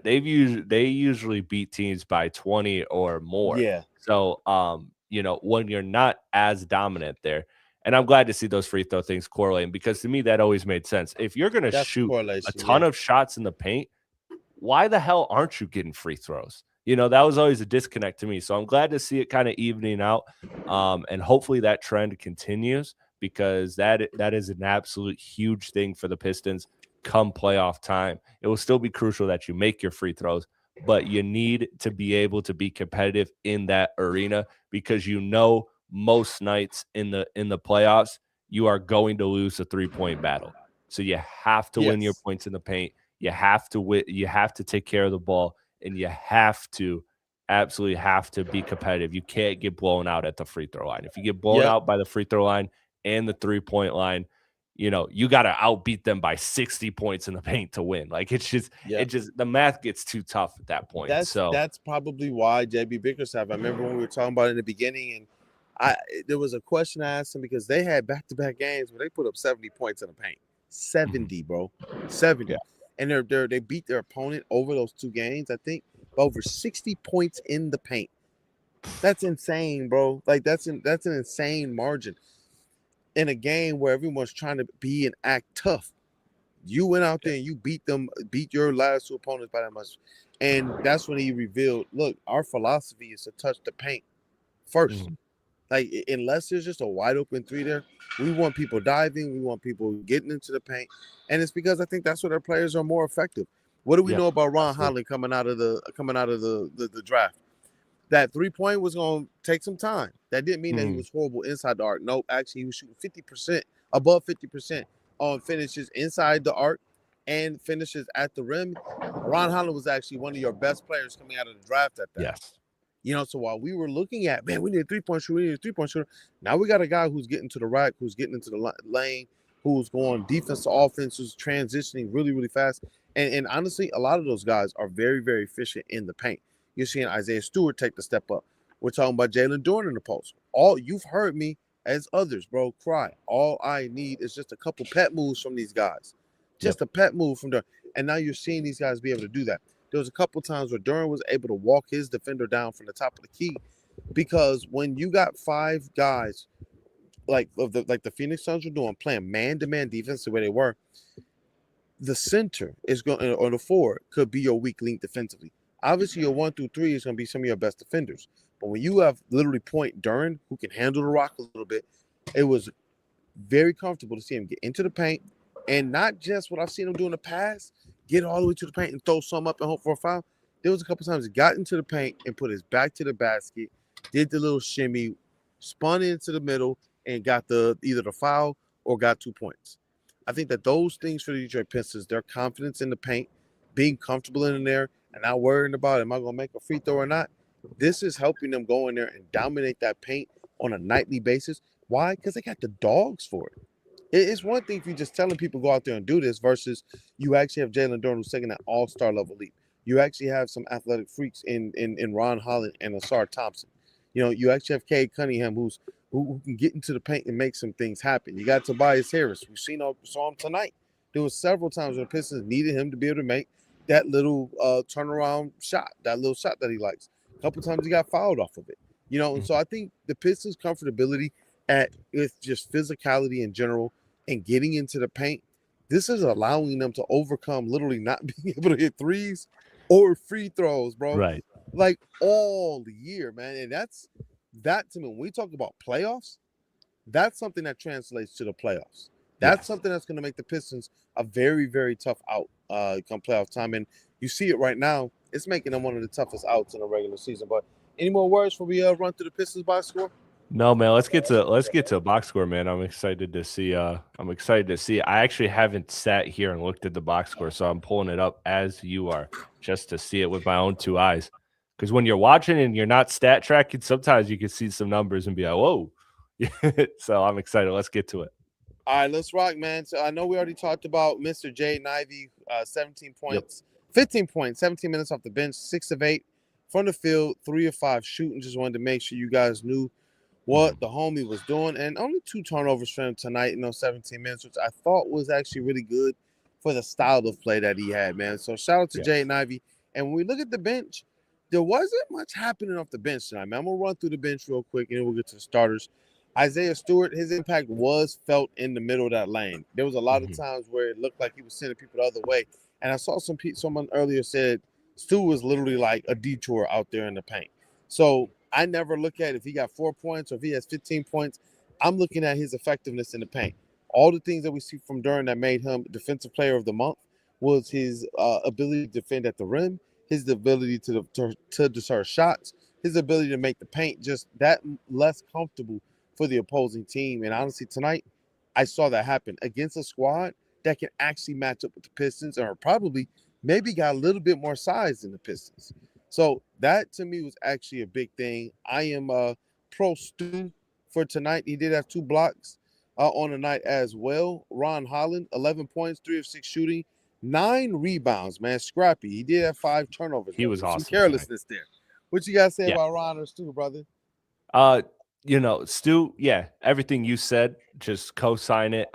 they usually beat teams by 20 or more. Yeah. So when you're not as dominant there, and I'm glad to see those free throw things correlating, because to me that always made sense. If you're going to shoot a ton of shots in the paint, why the hell aren't you getting free throws? That was always a disconnect to me. So I'm glad to see it kind of evening out, and hopefully that trend continues, because that is an absolute huge thing for the Pistons come playoff time. It will still be crucial that you make your free throws, but you need to be able to be competitive in that arena, because most nights in the playoffs you are going to lose a 3-point battle. So you have to win your points in the paint. You have to win, you have to take care of the ball, and you absolutely have to be competitive. You can't get blown out at the free throw line. If you get blown out by the free throw line and the 3-point line, you got to outbeat them by 60 points in the paint to win. Like it just the math gets too tough at that point. That's probably why JB Bickerstaff, I remember when we were talking about it in the beginning, and there was a question I asked him, because they had back-to-back games where they put up 70 points in the paint. 70, bro. 70. Yeah. And they beat their opponent over those 2 games, I think, over 60 points in the paint. That's insane, bro. Like that's an insane margin in a game where everyone's trying to be and act tough. You went out there and you beat your last 2 opponents by that much. And that's when he revealed, look, our philosophy is to touch the paint first. Mhm. Like, unless there's just a wide open three there, we want people diving, we want people getting into the paint, and it's because I think that's where their players are more effective. What do we Yep. know about Ron Absolutely. Holland coming out of the draft? That 3-point was going to take some time. That didn't mean that he Mhm. was horrible inside the arc. Nope, actually, he was shooting 50%, above 50% on finishes inside the arc and finishes at the rim. Ron Holland was actually one of your best players coming out of the draft at that. Yes. So while we were looking at, man, we need a 3-point shooter, we need a 3-point shooter. Now we got a guy who's getting to the rack, who's getting into the lane, who's going defense to offense, who's transitioning really, really fast. And honestly, a lot of those guys are very, very efficient in the paint. You're seeing Isaiah Stewart take the step up. We're talking about Jalen Dorn in the post. All you've heard me, as others, bro, cry. All I need is just a couple pet moves from these guys. Just Yep. a pet move from Dorn. And now you're seeing these guys be able to do that. There was a couple times where Durham was able to walk his defender down from the top of the key, because when you got 5 guys like the Phoenix Suns were doing, playing man-to-man defense the way they were, the center is going, or the forward could be your weak link defensively. Obviously, your 1 through 3 is going to be some of your best defenders, but when you have literally Point Durham who can handle the rock a little bit, it was very comfortable to see him get into the paint, and not just what I've seen him do in the past, get all the way to the paint and throw some up and hope for a foul. There was a couple times he got into the paint and put his back to the basket, did the little shimmy, spun into the middle, and got either the foul or got 2 points. I think that those things for the Detroit Pistons, their confidence in the paint, being comfortable in there, and not worrying about, am I going to make a free throw or not? This is helping them go in there and dominate that paint on a nightly basis. Why? Because they got the dogs for it. It's one thing if you're just telling people go out there and do this versus you actually have Jalen Dorn who's taking that all-star level leap. You actually have some athletic freaks in Ron Holland and Asar Thompson. You actually have Cade Cunningham who can get into the paint and make some things happen. You got Tobias Harris. Saw him tonight. There was several times when the Pistons needed him to be able to make that little turnaround shot, that little shot that he likes. A couple times he got fouled off of it. And so I think the Pistons' comfortability with just physicality in general and getting into the paint, this is allowing them to overcome literally not being able to hit threes or free throws, bro. Right. Like all year, man. And that to me, when we talk about playoffs, that's something that translates to the playoffs. That's Yes. something that's going to make the Pistons a very, very tough out come playoff time. And you see it right now. It's making them one of the toughest outs in the regular season. But any more words before we run through the Pistons box score? No, man. Let's get to a box score, man. I'm excited to see. I actually haven't sat here and looked at the box score, so I'm pulling it up as you are, just to see it with my own 2 eyes. Because when you're watching and you're not stat tracking, sometimes you can see some numbers and be like, "Whoa!" So I'm excited. Let's get to it. All right, let's rock, man. So I know we already talked about Mr. Jaden Ivey, 17 Yep. points, 15 points, 17 minutes off the bench, 6 of 8 from the field, 3 of 5 shooting. Just wanted to make sure you guys knew what the homie was doing. And only 2 turnovers for him tonight in those 17 minutes, which I thought was actually really good for the style of play that he had, man. So shout out to Yes. Jaden Ivey. And when we look at the bench, there wasn't much happening off the bench tonight, man. I'm going to run through the bench real quick, and then we'll get to the starters. Isaiah Stewart, his impact was felt in the middle of that lane. There was a lot of times where it looked like he was sending people the other way. And I saw someone earlier said Stu was literally like a detour out there in the paint. So I never look at if he got 4 points or if he has 15 points. I'm looking at his effectiveness in the paint. All the things that we see from Durham that made him Defensive Player of the Month was his ability to defend at the rim, his ability to deter shots, his ability to make the paint just that less comfortable for the opposing team. And honestly, tonight, I saw that happen against a squad that can actually match up with the Pistons or probably maybe got a little bit more size than the Pistons. So that to me was actually a big thing. I am pro Stu for tonight. He did have 2 blocks on the night as well. Ron Holland, 11 points, 3 of 6 shooting, 9 rebounds, man. Scrappy. He did have 5 turnovers. He was Some awesome carelessness there. What you guys say Yeah. about Ron or Stu, brother? Stu, yeah, everything you said, just co-sign it.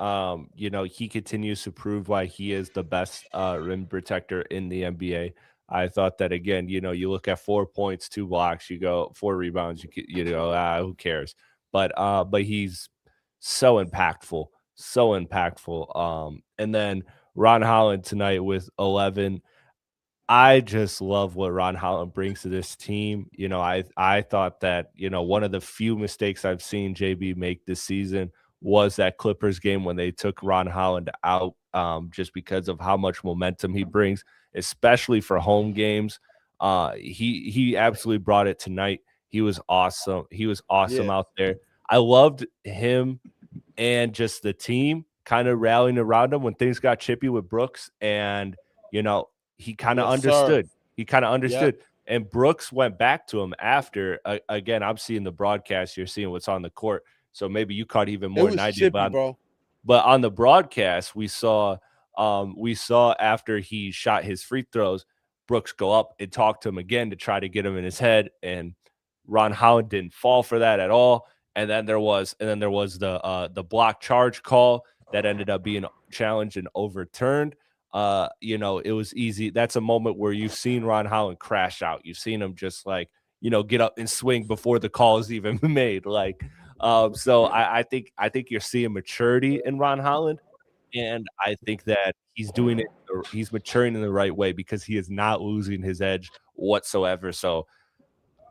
He continues to prove why he is the best rim protector in the NBA. I thought that again, you look at 4 points, 2 blocks, you go 4 rebounds, you go, who cares? But he's so impactful, so impactful. And then Ron Holland tonight with 11. I just love what Ron Holland brings to this team. I thought that, one of the few mistakes I've seen JB make this season was that Clippers game when they took Ron Holland out, just because of how much momentum he brings, especially for home games. He absolutely brought it tonight. He was awesome. He was awesome Yeah. out there. I loved him and just the team kind of rallying around him when things got chippy with Brooks. And, you know, he kind of Yes, sir. understood. He kind of Yep. understood. And Brooks went back to him after. Again, I'm seeing the broadcast. You're seeing what's on the court. So maybe you caught even It more than was I did. chippy, bro. But on the broadcast, we saw after he shot his free throws, Brooks go up and talk to him again to try to get him in his head. And Ron Howard didn't fall for that at all. And then there was the block charge call that ended up being challenged and overturned. It was easy. That's a moment where you've seen Ron Howland crash out. You've seen him just get up and swing before the call is even made. So I think you're seeing maturity in Ron Holland, and I think that he's maturing in the right way because he is not losing his edge whatsoever. So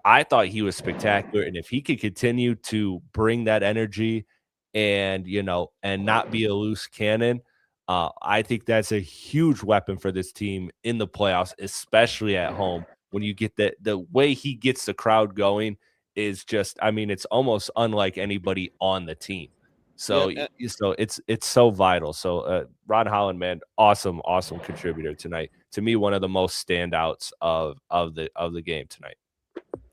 I thought he was spectacular, and if he could continue to bring that energy and not be a loose cannon, I think that's a huge weapon for this team in the playoffs, especially at home. When you get the way he gets the crowd going is just, I mean, it's almost unlike anybody on the team. Yeah. So, it's so vital. So, Ron Holland, man, awesome contributor tonight. To me, one of the most standouts of the game tonight.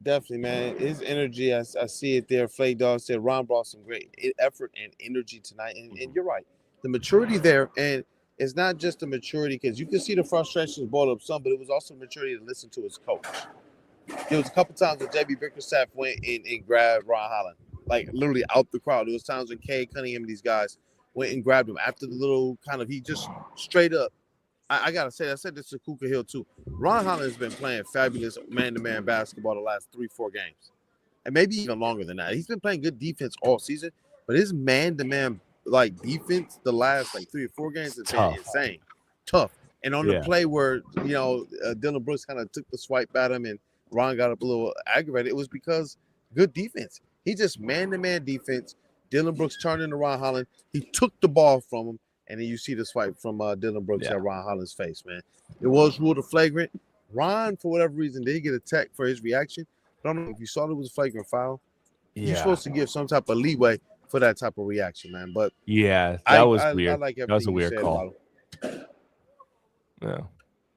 Definitely, man. His energy, I see it there. Flay Dog said Ron brought some great effort and energy tonight. And you're right. The maturity there. And it's not just the maturity because you can see the frustrations brought up some, but it was also maturity to listen to his coach. There was a couple times when JB Bickerstaff went in and grabbed Ron Holland, like literally out the crowd. There was times when Kay Cunningham and these guys went and grabbed him after the little kind of, he just straight up. I gotta say, I said this to Kuka Hill too. Ron Holland has been playing fabulous man-to-man basketball the last 3-4 games, and maybe even longer than that. He's been playing good defense all season, but his man-to-man defense the last 3 or 4 games has been insane, tough. And on the play where Dylan Brooks kind of took the swipe at him and Ron got up a little aggravated, it was because good defense. He just man-to-man defense. Dylan Brooks turned into Ron Holland. He took the ball from him. And then you see the swipe from Dylan Brooks at Ron Holland's face, man. It was ruled a flagrant. Ron, for whatever reason, did get attacked for his reaction. I don't know if you saw it was a flagrant foul. You're supposed to give some type of leeway for that type of reaction, man. But that was weird. I like that was a weird call. Yeah.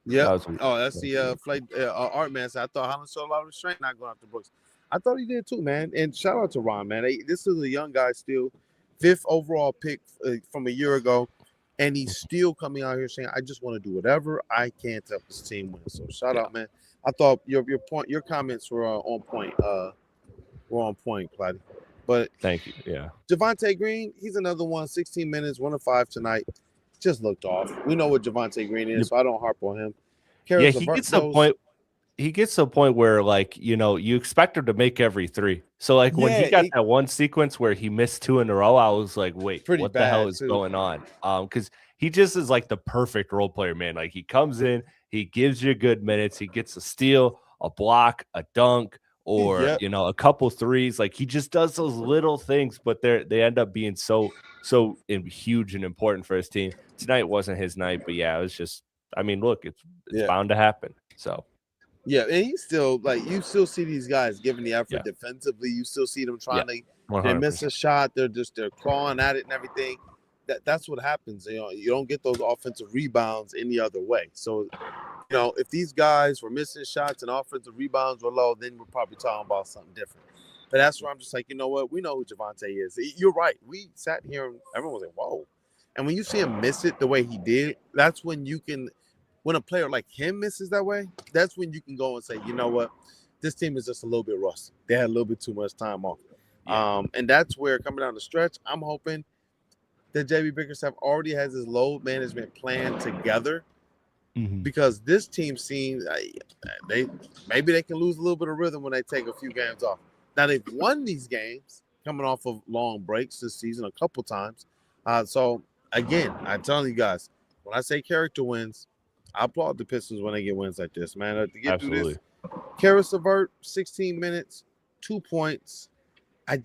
That's the Art man said. I thought Holland showed a lot of restraint not going after Brooks. I thought he did too, man. And shout out to Ron, man. This is a young guy still, 5th overall pick from a year ago. And he's still coming out here saying, I just want to do whatever I can to help this team win. So shout out, man. I thought your comments were on point. Platte. But thank you. Yeah. Javonte Green, he's another one, 16 minutes, 1 of 5 tonight. Just looked off. We know what Javonte Green is, so I don't harp on him. He gets to a point. He gets to a point where, you expect him to make every 3. So, when he got that one sequence where he missed 2 in a row, I was like, wait, what the hell is going on? Because he just is the perfect role player, man. He comes in, he gives you good minutes, he gets a steal, a block, a dunk, or, a couple threes. He just does those little things, but they end up being so huge and important for his team. Tonight wasn't his night, but it was just, I mean, look, it's bound to happen. So. Yeah, and he's still you still see these guys giving the effort defensively. You still see them trying to. 100%. They miss a shot. They're clawing at it and everything. That's what happens. You don't get those offensive rebounds any other way. So, if these guys were missing shots and offensive rebounds were low, then we're probably talking about something different. But that's where I'm just you know what? We know who Javonte is. You're right. We sat here and everyone was like, whoa. And when you see him miss it the way he did, that's when you can. When a player like him misses that way, that's when you can go and say, you know what, this team is just a little bit rusty. They had a little bit too much time off. And that's where, coming down the stretch, I'm hoping that JB Bickerstaff already has his load management plan together, because this team seems maybe they can lose a little bit of rhythm when they take a few games off. Now, they've won these games coming off of long breaks this season a couple times. So, again, I'm telling you guys, when I say character wins, I applaud the Pistons when they get wins like this, man. To get through Absolutely. this, Karis LeVert, 16 minutes, 2 points. I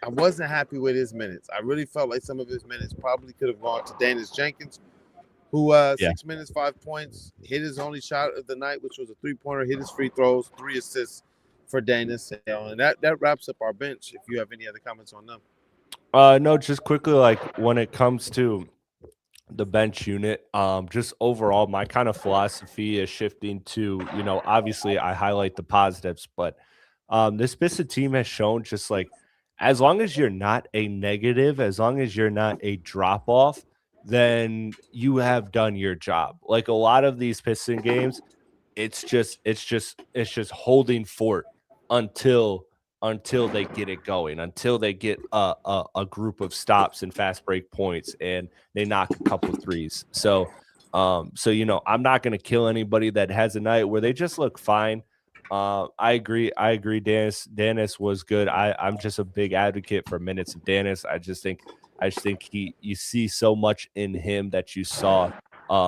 wasn't happy with his minutes. I really felt like some of his minutes probably could have gone to Dennis Jenkins, who 6 minutes, 5 points, hit his only shot of the night, which was a 3-pointer, hit his free throws, 3 assists for Dennis. And that wraps up our bench. If you have any other comments on them. No, just quickly, like when it comes to the bench unit, just overall, my kind of philosophy is shifting to, obviously I highlight the positives, but this Piston team has shown just like as long as you're not a negative, as long as you're not a drop off, then you have done your job. Like a lot of these Piston games, it's just holding fort until they get it going, until they get a group of stops and fast break points and they knock a couple threes. I'm not going to kill anybody that has a night where they just look fine. I agree. Dennis was good. I'm just a big advocate for minutes of Dennis. I just think you see so much in him that you saw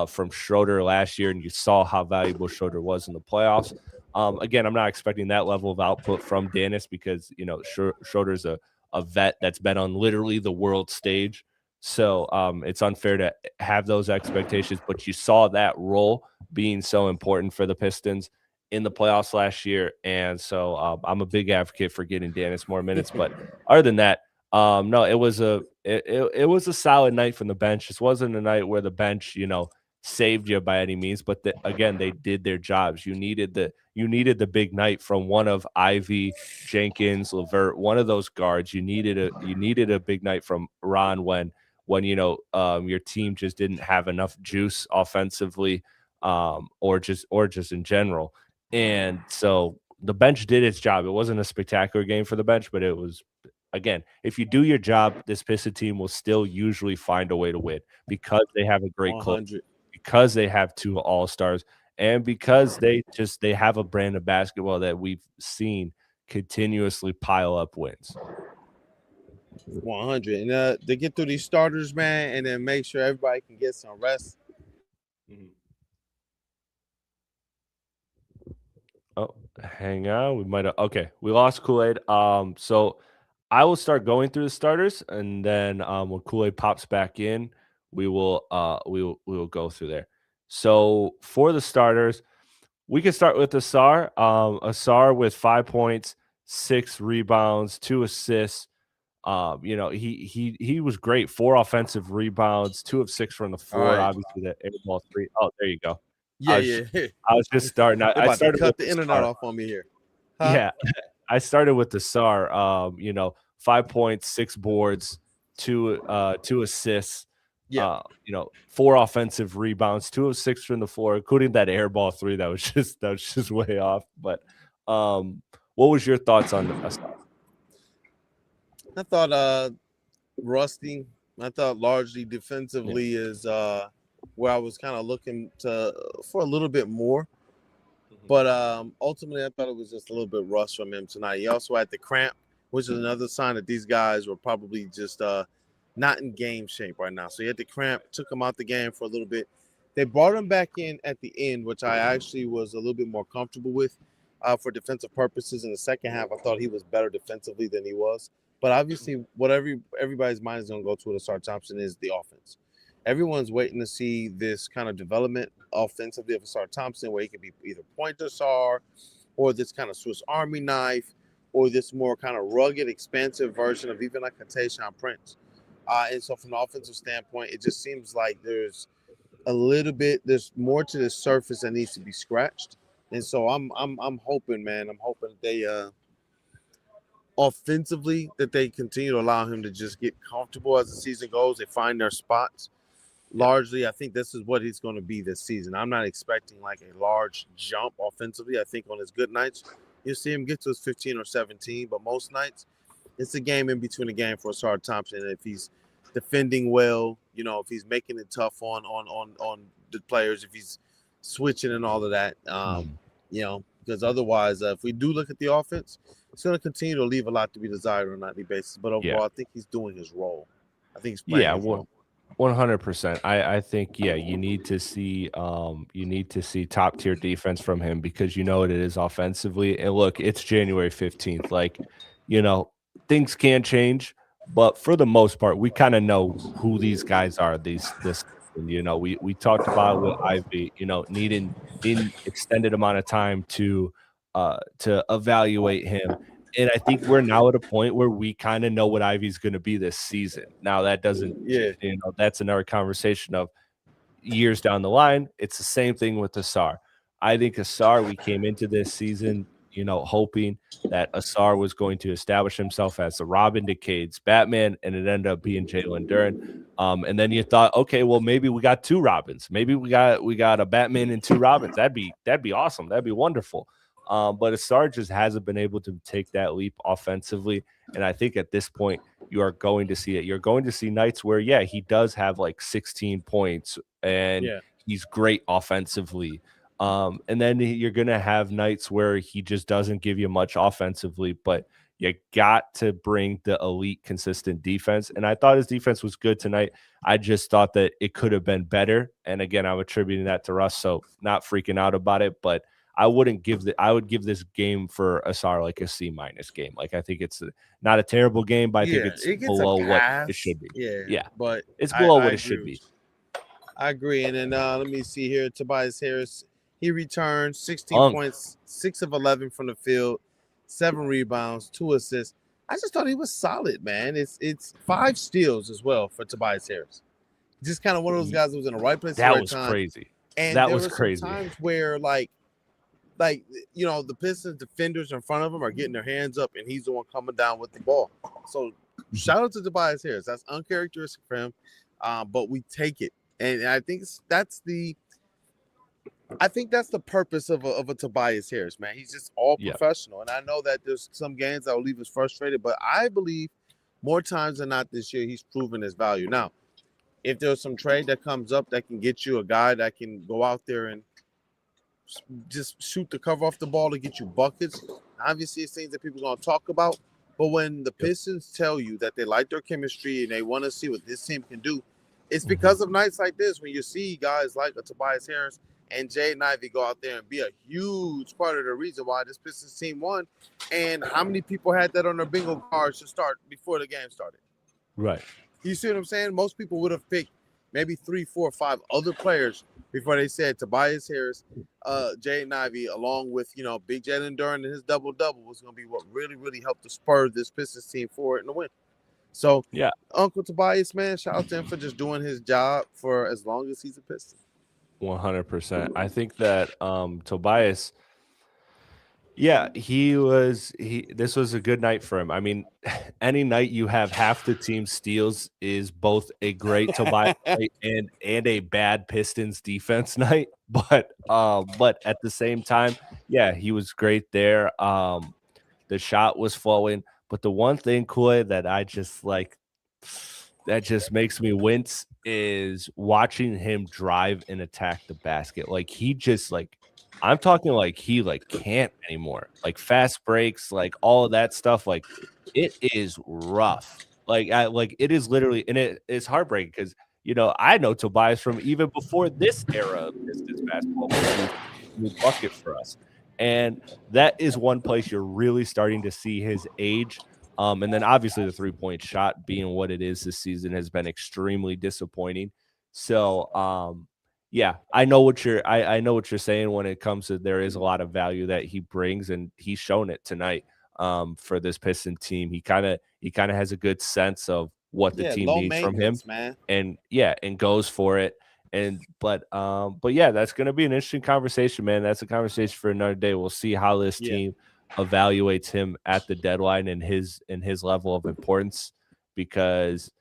from Schroeder last year, and you saw how valuable Schroeder was in the playoffs. Again, I'm not expecting that level of output from Dennis because Schroeder's a vet that's been on literally the world stage. So it's unfair to have those expectations, but you saw that role being so important for the Pistons in the playoffs last year, and so I'm a big advocate for getting Dennis more minutes. But other than that, no, it was a solid night from the bench. This wasn't a night where the bench, saved you by any means, but again, they did their jobs. You needed the big night from one of Ivy, Jenkins, LeVert, one of those guards. You needed a big night from Ron when your team just didn't have enough juice offensively, or just in general. And so the bench did its job. It wasn't a spectacular game for the bench, but it was, again, if you do your job, this Piston team will still usually find a way to win because they have a great club, 100. because they have two all-stars, and because they have a brand of basketball that we've seen continuously pile up wins. 100. And to get through these starters, man, and then make sure everybody can get some rest. Oh, hang on. We might have we lost Kool-Aid. So I will start going through the starters, and then when Kool-Aid pops back in, we will go through there. So for the starters, we can start with Asar. Asar with 5 points, 6 rebounds, 2 assists. He was great. 4 offensive rebounds, 2 of 6 from the All floor. right. Obviously, the air ball 3. Oh, there you go. Yeah, I was, yeah. I was just starting. They're I about to started cut with the the internet SAR. off on me here. Huh? Yeah, I started with the SAR. 5 points, 6 boards, 2 assists. Yeah. 4 offensive rebounds, 2 of 6 from the floor, including that air ball 3 that was just way off. But what was your thoughts on Asar? I thought rusty. I thought largely defensively is where I was kind of looking for a little bit more. But ultimately, I thought it was just a little bit rushed from him tonight. He also had the cramp, which is another sign that these guys were probably just not in game shape right now. So he had the cramp, took him out the game for a little bit. They brought him back in at the end, which I actually was a little bit more comfortable with for defensive purposes. In the second half, I thought he was better defensively than he was. But obviously, what everybody's mind is going to go to with Asar Thompson is the offense. Everyone's waiting to see this kind of development offensively of Asar Thompson, where he can be either point Asar or this kind of Swiss Army knife or this more kind of rugged, expansive version of even like a Tayshaun Prince. And so from the offensive standpoint, it just seems like there's more to the surface that needs to be scratched. And so I'm hoping, man, that they offensively that they continue to allow him to just get comfortable as the season goes. They find their spots. Largely, I think this is what he's going to be this season. I'm not expecting like a large jump offensively. I think on his good nights, you'll see him get to his 15 or 17, but most nights, it's a game in between the game for Asar Thompson. And if he's defending well, if he's making it tough on the players, if he's switching and all of that, because otherwise, if we do look at the offense, it's going to continue to leave a lot to be desired on a nightly basis. But overall, I think he's doing his role. I think he's playing his role. 100%. I think you need to see top tier defense from him because you know what it is offensively. And look, it's January 15th. Like, you know, things can change, but for the most part, we kind of know who these guys are. These this you know, we talked about it with Ivy, you know, needing extended amount of time to evaluate him. And I think we're now at a point where we kind of know what Ivy's going to be this season. Now that doesn't, Yeah, you know, that's another conversation of years down the line. It's the same thing with Asar. I think Asar, we came into this season, you know, hoping that Asar was going to establish himself as the Robin to Cade's Batman, and it ended up being Jalen Duren. And then you thought, okay, well, maybe we got two Robins. Maybe we got a Batman and two Robins. That'd be awesome. That'd be wonderful. But Asar just hasn't been able to take that leap offensively. And I think at this point, you are going to see it. You're going to see nights where, yeah, he does have like 16 points and yeah, he's great offensively. And then you're going to have nights where he just doesn't give you much offensively, but you got to bring the elite consistent defense. And I thought his defense was good tonight. I just thought that it could have been better. And again, I'm attributing that to Russ. So not freaking out about it, but I would give this game for Asar like a C- game. Like I think it's not a terrible game, but I think yeah. it's It gets a below what it pass. should be. Yeah, Yeah, but it's I, below I what it agree should with be. you. I agree. And then let me see here. Tobias Harris, he returned 16 Unk. points, 6 of 11 from the field, 7 rebounds, 2 assists. I just thought he was solid, man. It's 5 steals as well for Tobias Harris. Just kind of one of those guys who was in the right place at the That right was time. crazy. And That there was were some crazy. times where like you know, the Pistons defenders in front of him are getting their hands up, and he's the one coming down with the ball. So shout out to Tobias Harris. That's uncharacteristic for him, but we take it, and I think that's the purpose of a Tobias Harris, man. He's just all Yeah. professional, and I know that there's some games that will leave us frustrated, but I believe more times than not this year he's proven his value. Now, if there's some trade that comes up that can get you a guy that can go out there and just shoot the cover off the ball to get you buckets. Obviously, it's things that people are going to talk about. But when the Yep. Pistons tell you that they like their chemistry and they want to see what this team can do, it's Mhm. because of nights like this when you see guys like a Tobias Harris and Jay Ivey go out there and be a huge part of the reason why this Pistons team won. And how many people had that on their bingo cards to start before the game started? Right. You see what I'm saying? Most people would have picked maybe 3, 4, 5 other players before they said Tobias Harris, Jaden Ivey, along with, you know, Big Jalen Duren and his double-double was going to be what really, really helped to spur this Pistons team forward in the win. So, Yeah. Uncle Tobias, man, shout out to him for just doing his job for as long as he's a Piston. 100%. I think that Tobias, yeah, this was a good night for him. I mean, any night you have half the team steals is both a great Tobias night and a bad Pistons defense night. But at the same time, yeah, he was great there. The shot was flowing. But the one thing, Koy, that I just like that just makes me wince is watching him drive and attack the basket. Like he just like I'm talking like he like can't anymore. Like fast breaks, like all of that stuff. Like it is rough. Like it is literally, and it is heartbreaking because you know I know Tobias from even before this era of Pistons basketball when he was a bucket for us, and that is one place you're really starting to see his age. And then obviously the 3-point shot being what it is this season has been extremely disappointing. So yeah, I know what you're saying when it comes to there is a lot of value that he brings, and he's shown it tonight for this Piston team. He kind of has a good sense of what the Yeah, team low needs from him, maintenance, man. and yeah, and goes for it. But yeah, that's gonna be an interesting conversation, man. That's a conversation for another day. We'll see how this Yeah. team evaluates him at the deadline and his level of importance because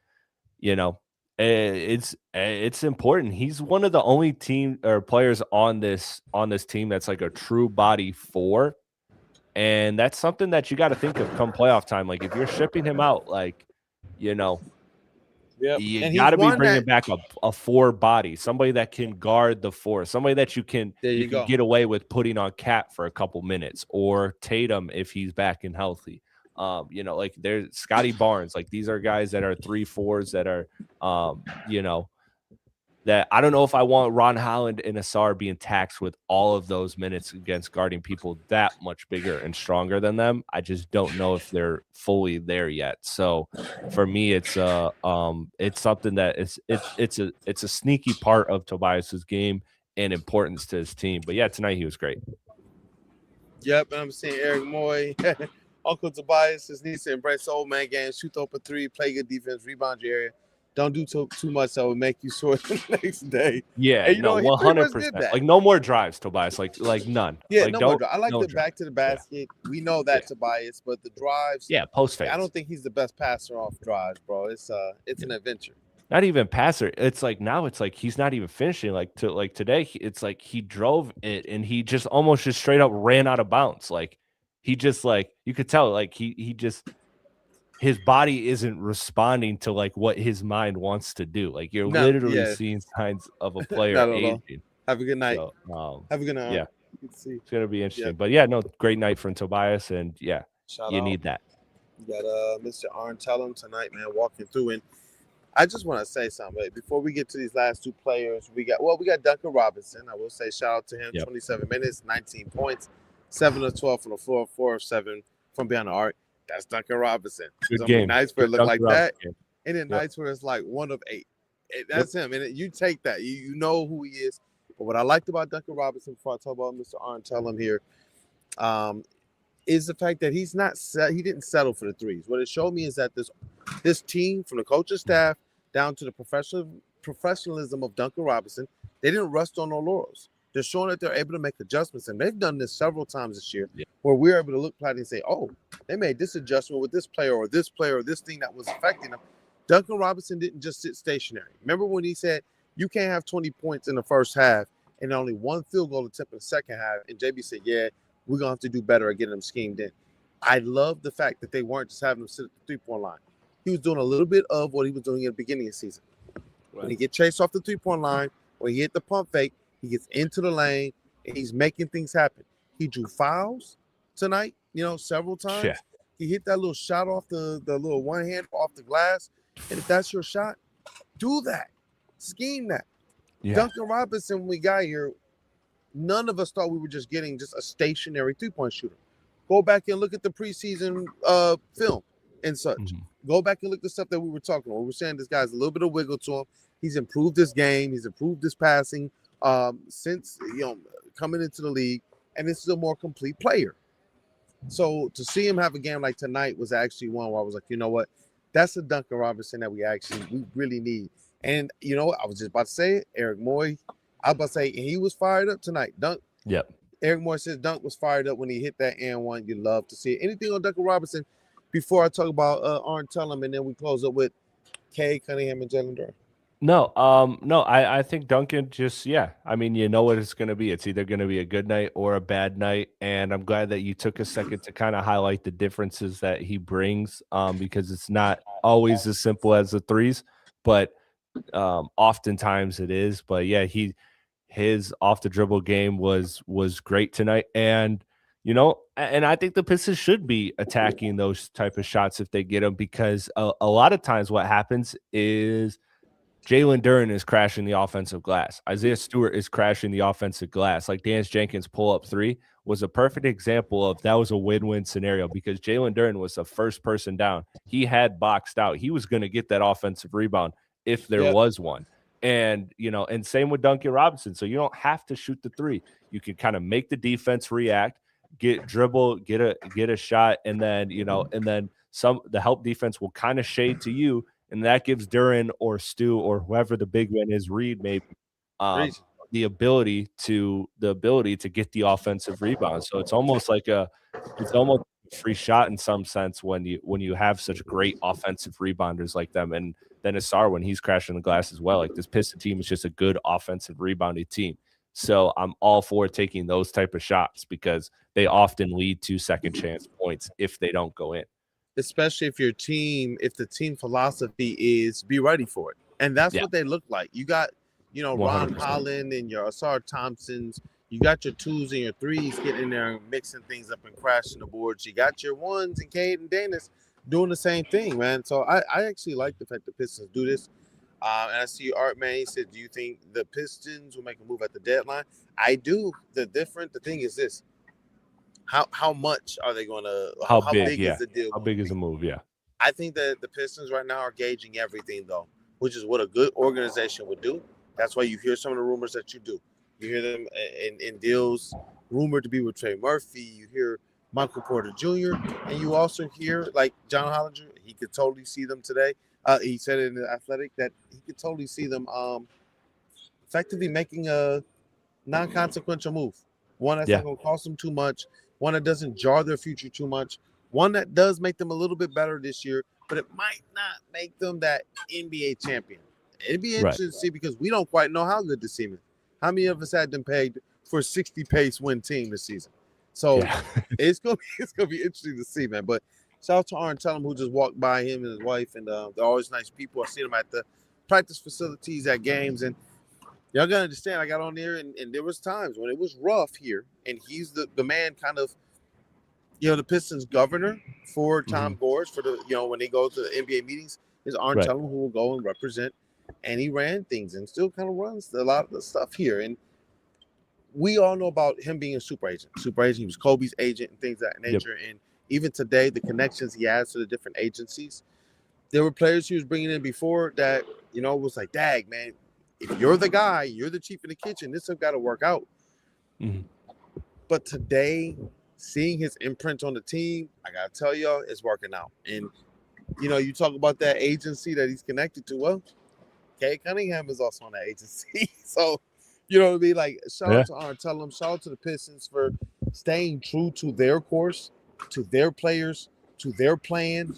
you know it's important. He's one of the only team or players on this team that's like a true body four, and that's something that you got to think of come playoff time. Like if you're shipping him out, like you know Yep. you And got he's to be one bringing that back a four body, somebody that can guard the four, somebody that there you you can go. get away with putting on Cat for a couple minutes, or Tatum if he's back and healthy. Like there's Scotty Barnes. Like these are guys that are 3-4s that are, that I don't know if I want Ron Holland and Asar being taxed with all of those minutes against guarding people that much bigger and stronger than them. I just don't know if they're fully there yet. So for me, it's something that it's a sneaky part of Tobias's game and importance to his team. But yeah, tonight he was great. Yep, and I'm seeing Eric Moy. Uncle Tobias just needs to embrace the old man game, shoot open three, play good defense, rebound your area. Don't do too much that would make you sore the next day. Yeah, and, 100%. Like no more drives, Tobias. Like none. Yeah, like, no more drives. I like the back to the basket. Yeah. We know that Tobias, but the drives. Yeah, post fades. I don't think he's the best passer off drives, bro. It's an adventure. Not even passer. It's like now it's like he's not even finishing. Like today, it's like he drove it and he just almost just straight up ran out of bounds. Like he just like you could tell like he just his body isn't responding to like what his mind wants to do. Like you're literally seeing signs of a player aging. Have a good night. So, have a good night. Yeah, it's gonna be interesting. Yeah. But yeah, no, great night from Tobias, and yeah, you need that. You got Mr. Arn Tellum tonight, man, walking through. And I just want to say something before we get to these last two players. We got Duncan Robinson. I will say shout out to him. 27 minutes, 19 points, 7 of 12 from the floor, 4 of 7 from behind the arc. That's Duncan Robinson. Good game. Nights where it look like that, and then nights where it's like 1 of 8. That's him, and you take that. You know who he is. But what I liked about Duncan Robinson, before I talk about Mr. Arn Tellum here, is the fact that he didn't settle for the threes. What it showed me is that this team, from the coaching staff down to the professionalism of Duncan Robinson, they didn't rest on their laurels. They're showing that they're able to make adjustments, and they've done this several times this year, where we're able to look Platte and say, "Oh, they made this adjustment with this player or this thing that was affecting them." Duncan Robinson didn't just sit stationary. Remember when he said, "You can't have 20 points in the first half and only 1 field goal attempt in the second half"? And JB said, "Yeah, we're gonna have to do better at getting them schemed in." I love the fact that they weren't just having him sit at the 3-point line. He was doing a little bit of what he was doing in the beginning of the season. When he get chased off the 3-point line, when he hit the pump fake, he gets into the lane and he's making things happen. He drew fouls tonight, several times. Yeah. He hit that little shot off the little one hand off the glass. And if that's your shot, do that. Scheme that. Yeah. Duncan Robinson, when we got here, none of us thought we were just getting just a stationary 3-point shooter. Go back and look at the preseason film and such. Mm-hmm. Go back and look at the stuff that we were talking about. We were saying this guy's a little bit of wiggle to him. He's improved his game. He's improved his passing since coming into the league, and this is a more complete player. So to see him have a game like tonight was actually one where I was like, you know what, that's the Duncan Robinson that we really need. And I was just about to say it, Eric Moy. I was about to say he was fired up tonight. Eric Moy says Dunk was fired up when he hit that and one. You love to see it. Anything on Duncan Robinson before I talk about Arn Tellum, and then we close up with Kay Cunningham and Jalen Durham? No, I think Duncan just, I mean, you know what it's going to be. It's either going to be a good night or a bad night. And I'm glad that you took a second to kind of highlight the differences that he brings, because it's not always as simple as the threes, but oftentimes it is. But yeah, his off the dribble game was great tonight. And, and I think the Pistons should be attacking those type of shots if they get them, because a lot of times what happens is Jalen Duren is crashing the offensive glass. Isaiah Stewart is crashing the offensive glass. Like Dance Jenkins' pull-up 3 was a perfect example of that was a win-win scenario, because Jalen Duren was the first person down. He had boxed out. He was going to get that offensive rebound if there was one. And, and same with Duncan Robinson. So you don't have to shoot the 3. You can kind of make the defense react, get a shot, and then, the help defense will kind of shade to you. And that gives Duren or Stu or whoever the big man is, Reed, maybe the ability to get the offensive rebound. So it's almost like a free shot in some sense when you have such great offensive rebounders like them. And then Asar, when he's crashing the glass as well, like this Piston team is just a good offensive rebounding team. So I'm all for taking those type of shots, because they often lead to second chance points if they don't go in. Especially if the team philosophy is be ready for it. And that's what they look like. You got, Ron 100%. Holland and your Asar Thompsons, You got your 2s and your 3s getting in there and mixing things up and crashing the boards. You got your 1s and Cade and Danis doing the same thing, man. So I actually like the fact the Pistons do this. And I see Art, man, he said, do you think the Pistons will make a move at the deadline? I do. The thing is this. How much are they going to – how big is the deal? How big is the move, yeah. I think that the Pistons right now are gauging everything, though, which is what a good organization would do. That's why you hear some of the rumors that you do. You hear them in deals rumored to be with Trey Murphy. You hear Michael Porter Jr. And you also hear, like, John Hollinger. He could totally see them today. He said it in the Athletic that he could totally see them effectively making a non-consequential move. One that's not going to cost them too much. One that doesn't jar their future too much. One that does make them a little bit better this year, but it might not make them that NBA champion. It'd be interesting to see because we don't quite know how good this team is. How many of us had them pegged for a 60-pace win team this season? So it's gonna be interesting to see, man. But shout out to Arn Tellum, who just walked by, him and his wife, and they're always nice people. I see them at the practice facilities at games, and y'all gotta understand. I got on there, and there was times when it was rough here, and he's the man, kind of, the Pistons governor for Tom Gores for the when they go to the NBA meetings. Is Arn Tellum, who will go and represent, and he ran things and still kind of runs a lot of the stuff here. And we all know about him being a super agent. He was Kobe's agent and things of that nature. And even today, the connections he has to the different agencies. There were players he was bringing in before that, was like, dag, man, if you're the guy, you're the chief in the kitchen, this has got to work out. But today, seeing his imprint on the team, I got to tell y'all, it's working out. And, you talk about that agency that he's connected to. Well, Kay Cunningham is also on that agency. So, you know what I mean? Like, shout out to Arn Tellum, shout out to the Pistons for staying true to their course, to their players, to their plan.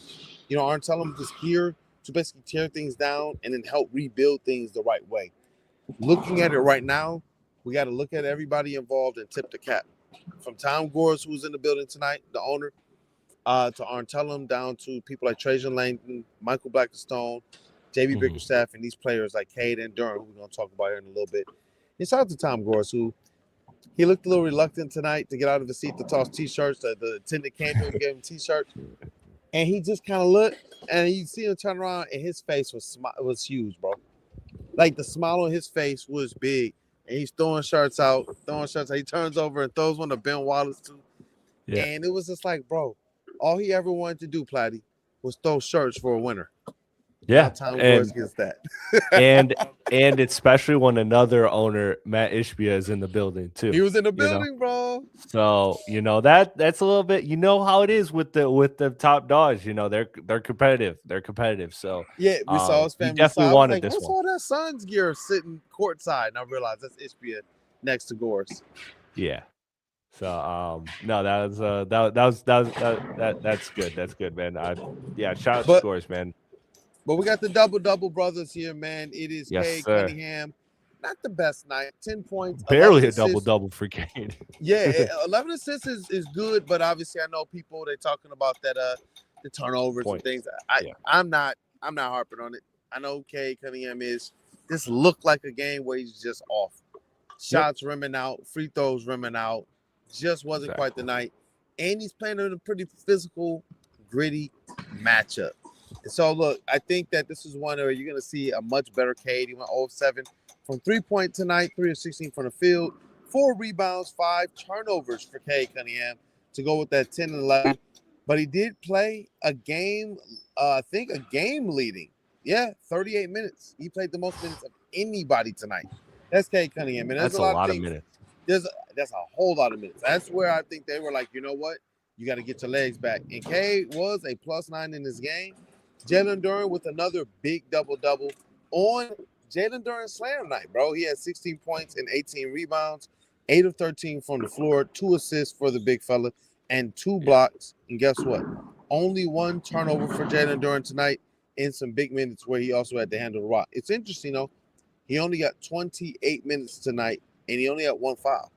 Arn Tellum is here to basically tear things down and then help rebuild things the right way. Looking at it right now, we got to look at everybody involved and tip the cap. From Tom Gores, who's in the building tonight, the owner, to Arn Tellum, down to people like Trajan Langdon, Michael Blackstone, JB Bickerstaff, and these players like Cade and Durham, who we're going to talk about here in a little bit. And shout out to Tom Gores, who he looked a little reluctant tonight to get out of his seat to toss T-shirts. The attendant came to him and gave him T-shirts. And he just kind of looked, and you see him turn around, and his face was huge, bro. Like, the smile on his face was big. And he's throwing shirts out. He turns over and throws one to Ben Wallace, too. Yeah. And it was just like, bro, all he ever wanted to do, Platte, was throw shirts for a winner. Yeah, Tom Gores gets that. and especially when another owner, Matt Ishbia, is in the building too. He was in the building, bro. So that's a little bit. How it is with the top dogs. They're competitive. So yeah, we saw his family. Definitely wanted this what's one. What's all that SUNS gear sitting courtside? And I realized that's Ishbia next to Gores. Yeah. So no, that's good. That's good, man. Shout out to Gores, man. But we got the double brothers here, man. It is Cade Cunningham. Not the best night. 10 points. Barely a double for Cade. Yeah, 11 assists is good, but obviously I know people, they're talking about that the turnovers and things. I'm not harping on it. I know Cade Cunningham this looked like a game where he's just off. Shots rimming out, free throws rimming out. Just wasn't quite the night. And he's playing in a pretty physical, gritty matchup. And so, look, I think that this is one where you're going to see a much better Cade. He went 0-7 from 3-point tonight, 3 of 16 from the field, 4 rebounds, 5 turnovers for Cade Cunningham to go with that 10 and 11. But he did play a game, I think a game leading. 38 minutes. He played the most minutes of anybody tonight. That's Cade Cunningham. And that's a lot of minutes. That's a whole lot of minutes. That's where I think they were like, you know what? You got to get your legs back. And Cade was a +9 in this game. Jalen Duren with another big double-double on Jalen Duren's slam night, bro. He had 16 points and 18 rebounds, 8 of 13 from the floor, 2 assists for the big fella, and 2 blocks. And guess what? Only 1 turnover for Jalen Duren tonight in some big minutes where he also had to handle the rock. It's interesting, though. He only got 28 minutes tonight, and he only had 1 foul.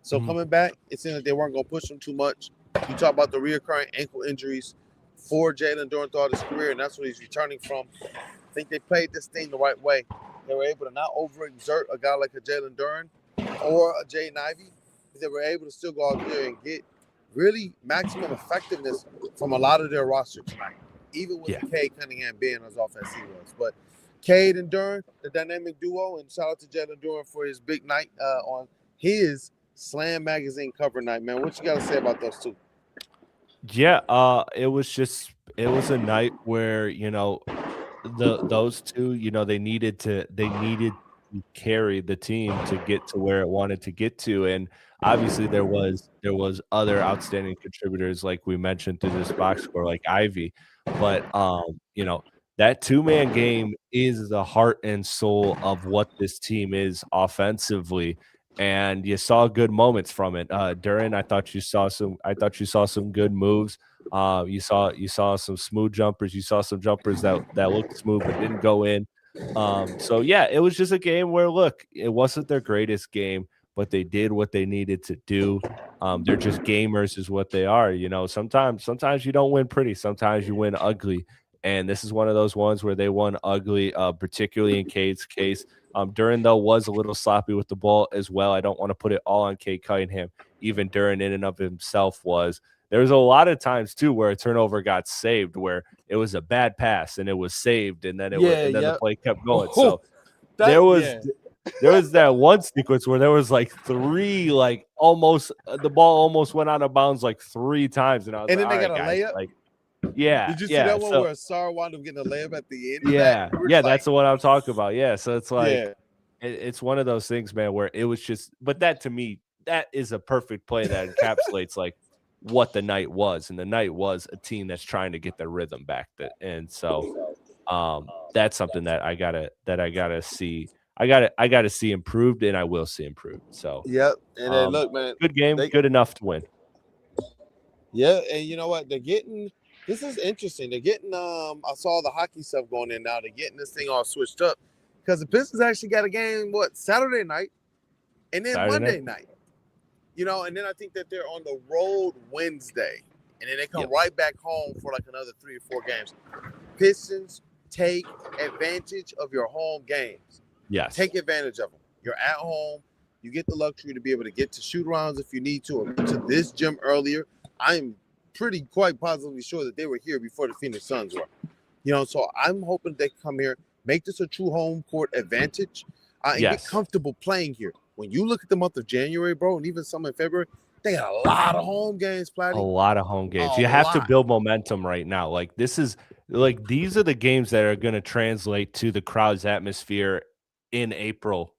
So coming back, it seemed like they weren't going to push him too much. You talk about the reoccurring ankle injuries for Jalen Duren throughout his career, and that's what he's returning from. I think they played this thing the right way. They were able to not overexert a guy like a Jalen Duren or a Jaden Ivey, they were able to still go out there and get really maximum effectiveness from a lot of their roster tonight, even with Cade Cunningham being as off as he was. But Cade and Duren, the dynamic duo, and shout out to Jalen Duren for his big night on his Slam Magazine cover night, man. What you got to say about those two? Yeah, it was a night where, those two, they needed to carry the team to get to where it wanted to get to. And obviously there was other outstanding contributors like we mentioned through this box score, like Ivy. But that two-man game is the heart and soul of what this team is offensively. And you saw good moments from it. Duren, I thought you saw some good moves. You saw some smooth jumpers. You saw some jumpers that looked smooth but didn't go in. So yeah, it was just a game where, look, it wasn't their greatest game, but they did what they needed to do. They're just gamers, is what they are. Sometimes you don't win pretty, sometimes you win ugly. And this is one of those ones where they won ugly, particularly in Cade's case. Duren, though, was a little sloppy with the ball as well. I don't want to put it all on Cade Cunningham. Even Duren in and of himself was. There was a lot of times, too, where a turnover got saved, where it was a bad pass and it was saved, and then the play kept going. So there was that one sequence where there was like three, like almost the ball almost went out of bounds like three times, and I was and like, then they got a guys, layup. Like, yeah, did you see that one where Sarr wound up getting a layup at the end? Yeah, that's the one I'm talking about. Yeah, so it's like it's one of those things, man, where it was just. But that, to me, that is a perfect play that encapsulates like what the night was, and the night was a team that's trying to get their rhythm back. And so that's something that I gotta see. I gotta see improved, and I will see improved. So yep. And then look, man, good game, good enough to win. Yeah, and you know what? They're getting. This is interesting. They're getting. I saw the hockey stuff going in now. They're getting this thing all switched up because the Pistons actually got a game Saturday night, and then Monday night. And then I think that they're on the road Wednesday, and then they come right back home for like another 3 or 4 games. Pistons, take advantage of your home games. Yes. Take advantage of them. You're at home. You get the luxury to be able to get to shoot arounds if you need to, or to this gym earlier. I'm quite positively sure that they were here before the Phoenix Suns were. So I'm hoping they come here, make this a true home court advantage, and get comfortable playing here. When you look at the month of January, bro, and even some in February, they got a lot of home games, Platte. A lot of home games. You have to build momentum right now. Like these are the games that are going to translate to the crowd's atmosphere in April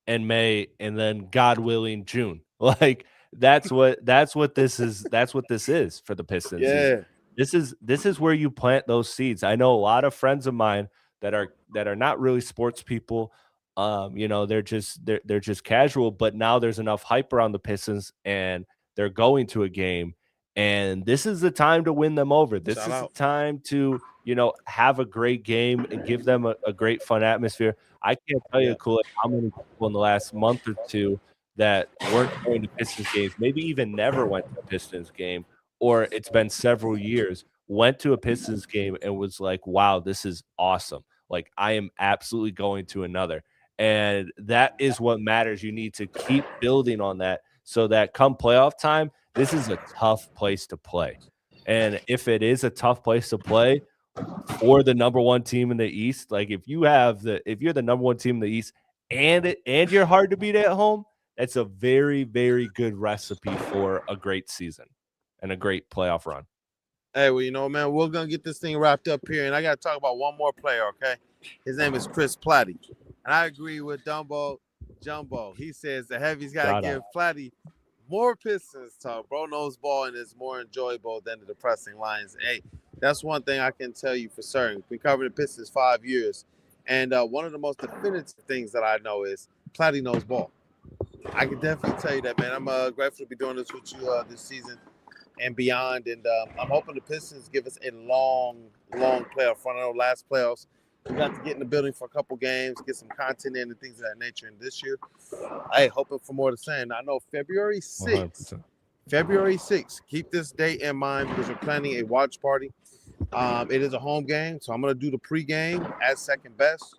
and May, and then God willing June. Like that's what this is. That's what this is for the Pistons. Yeah. This is where you plant those seeds. I know a lot of friends of mine that are not really sports people. They're just casual, but now there's enough hype around the Pistons and they're going to a game, and this is the time to win them over. This is the time to, have a great game and give them a great fun atmosphere. I can't tell you, Kool-Aid, how many people in the last month or two that weren't going to Pistons games, maybe even never went to a Pistons game, or it's been several years, went to a Pistons game and was like, wow, this is awesome. Like, I am absolutely going to another. And that is what matters. You need to keep building on that so that come playoff time, this is a tough place to play. And if it is a tough place to play for the number one team in the East, like if you're the number one team in the East and you're hard to beat at home, that's a very, very good recipe for a great season and a great playoff run. Hey, well, man, we're going to get this thing wrapped up here, and I got to talk about one more player, okay? His name is Chris Platte. And I agree with Jumbo. He says the heavy's got to give Platte more Pistons talk. Bro knows ball, and it's more enjoyable than the depressing lines. Hey, that's one thing I can tell you for certain. We covered the Pistons 5 years, and one of the most definitive things that I know is Platte knows ball. I can definitely tell you that, man. I'm grateful to be doing this with you this season and beyond. And I'm hoping the Pistons give us a long playoff run. I know last playoffs, we got to get in the building for a couple games, get some content in and things of that nature. And this year, I hoping for more of the same. I know February 6th. 100%. February 6th. Keep this date in mind because we're planning a watch party. It is a home game, so I'm going to do the pregame at second best.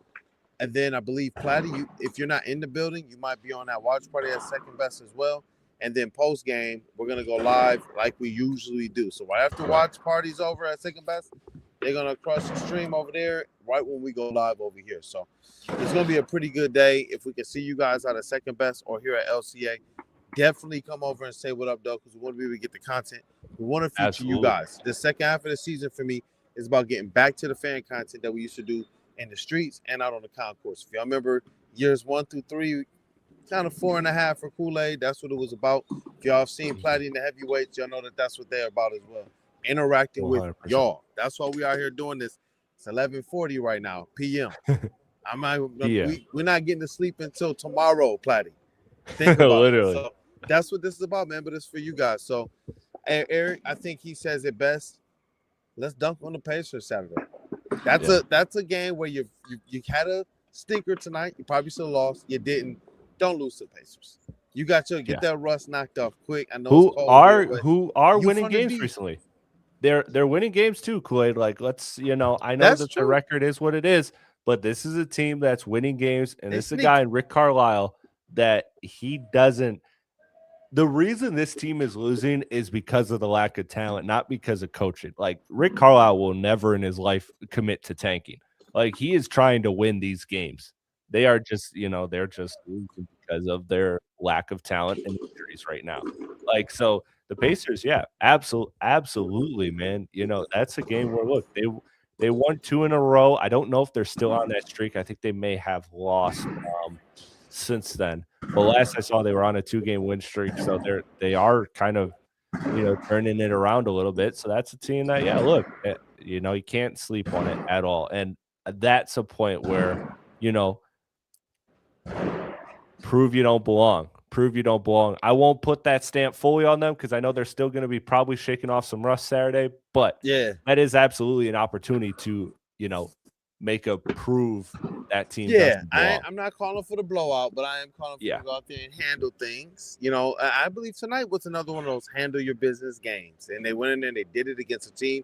And then I believe, Platte, if you're not in the building, you might be on that watch party at second best as well. And then post game, we're gonna go live like we usually do. So right after watch party's over at Second Best, they're gonna crush the stream over there right when we go live over here. So it's gonna be a pretty good day. If we can see you guys out at Second Best or here at LCA, definitely come over and say what up, though, because we want to be able to get the content. We want to feature you guys. The second half of the season for me is about getting back to the fan content that we used to do in the streets and out on the concourse. If y'all remember years 1 through 3, kind of 4.5 for Kool-Aid. That's what it was about. If y'all have seen Platte and the heavyweights, y'all know that that's what they're about as well. Interacting 100%. With y'all. That's why we out here doing this. It's 11:40 right now, p.m. We're not getting to sleep until tomorrow, Platte. Think about literally. It. So that's what this is about, man. But it's for you guys. So, Eric, I think he says it best. Let's dunk on the Pacers Saturday. That's a game where you had a stinker tonight. You probably still lost. You didn't. Don't lose to the Pacers. You got to get that rust knocked off quick. I know who are winning games recently. They're winning games too, Kool-Aid. Like, let's, I know that's that the record is what it is, but this is a team that's winning games, and this is a guy in Rick Carlisle that he doesn't. The reason this team is losing is because of the lack of talent, not because of coaching. Like, Rick Carlisle will never in his life commit to tanking. Like, he is trying to win these games. They are just, they're just losing because of their lack of talent and injuries right now. Like, so the Pacers, absolutely, man. That's a game where, look, they won 2 in a row. I don't know if they're still on that streak. I think they may have lost since then. But last I saw, they were on a 2-game win streak, so they are kind of, turning it around a little bit. So that's a team that, look, you can't sleep on it at all. And that's a point where, prove you don't belong. Prove you don't belong. I won't put that stamp fully on them because I know they're still going to be probably shaking off some rust Saturday. But that is absolutely an opportunity to, make a prove that team. Yeah, I'm not calling for the blowout, but I am calling for to go out there and handle things. I believe tonight was another one of those handle your business games, and they went in there and they did it against a team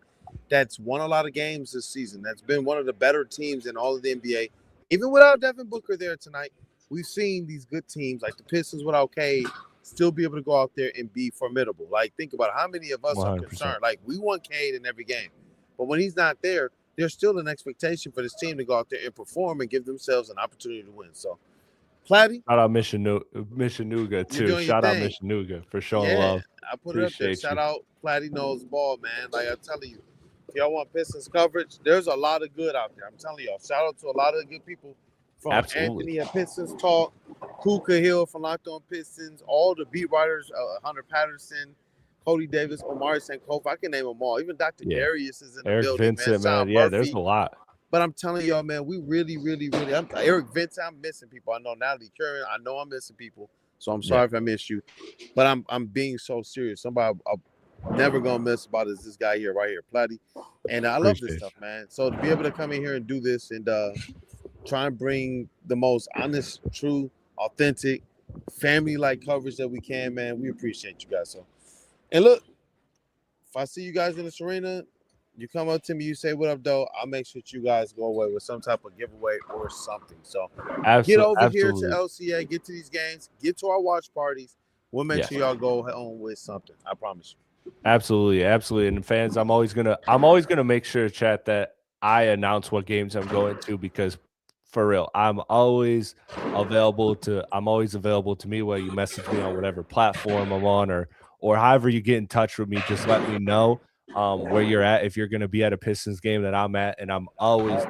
that's won a lot of games this season. That's been one of the better teams in all of the NBA. Even without Devin Booker there tonight, we've seen these good teams like the Pistons without Cade still be able to go out there and be formidable. Like, think about how many of us 100%. Are concerned. Like, we want Cade in every game, but when he's not there, there's still an expectation for this team to go out there and perform and give themselves an opportunity to win. So, Platte. Shout out Mishanuga, too. Shout out Mishanuga for showing love. I put it up there. Shout out Platte knows ball, man. Like, I'm telling you, if y'all want Pistons coverage, there's a lot of good out there. I'm telling y'all. Shout out to a lot of good people from Anthony at Pistons Talk, Kuka Hill from Locked On Pistons, all the beat writers, Hunter Patterson, Cody Davis, Omari Sankofa. I can name them all. Even Dr. Darius is in the building. Vincent, man. Yeah, there's a lot. But I'm telling y'all, man, we really, really, really. Eric Vincent, I'm missing people. I know Natalie Curran. I know I'm missing people. So I'm sorry if I missed you. But I'm being so serious. Somebody I'm never gonna miss about is this guy here, right here, Platte. And I love this stuff, man. So to be able to come in here and do this and try and bring the most honest, true, authentic, family-like coverage that we can, man, we appreciate you guys. So. And look, if I see you guys in this arena, you come up to me, you say, what up, though? I'll make sure that you guys go away with some type of giveaway or something. So get over here to LCA, get to these games, get to our watch parties. We'll make sure y'all go home with something. I promise you. Absolutely. And fans, I'm always gonna make sure, chat, that I announce what games I'm going to, because for real, I'm always available to me, whether you message me on whatever platform I'm on or however you get in touch with me. Just let me know where you're at, if you're going to be at a Pistons game that I'm at, and I'm always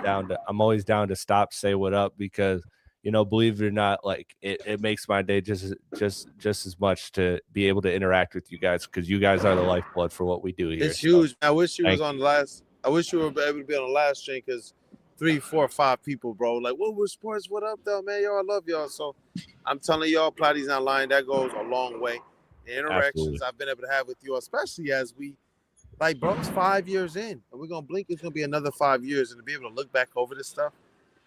down to stop, say what up, because believe it or not, like it makes my day just as much to be able to interact with you guys, because you guys are the lifeblood for what we do here. It's huge. I wish you was on the last. I wish you were able to be on the last stream, because 3, 4, 5 people, bro. Like, what was sports? What up, though, man? Yo, I love y'all. So I'm telling y'all, Platte's not lying. That goes a long way. The interactions I've been able to have with you, especially as we, like, bro, it's 5 years in, and we're gonna blink. It's gonna be another 5 years, and to be able to look back over this stuff,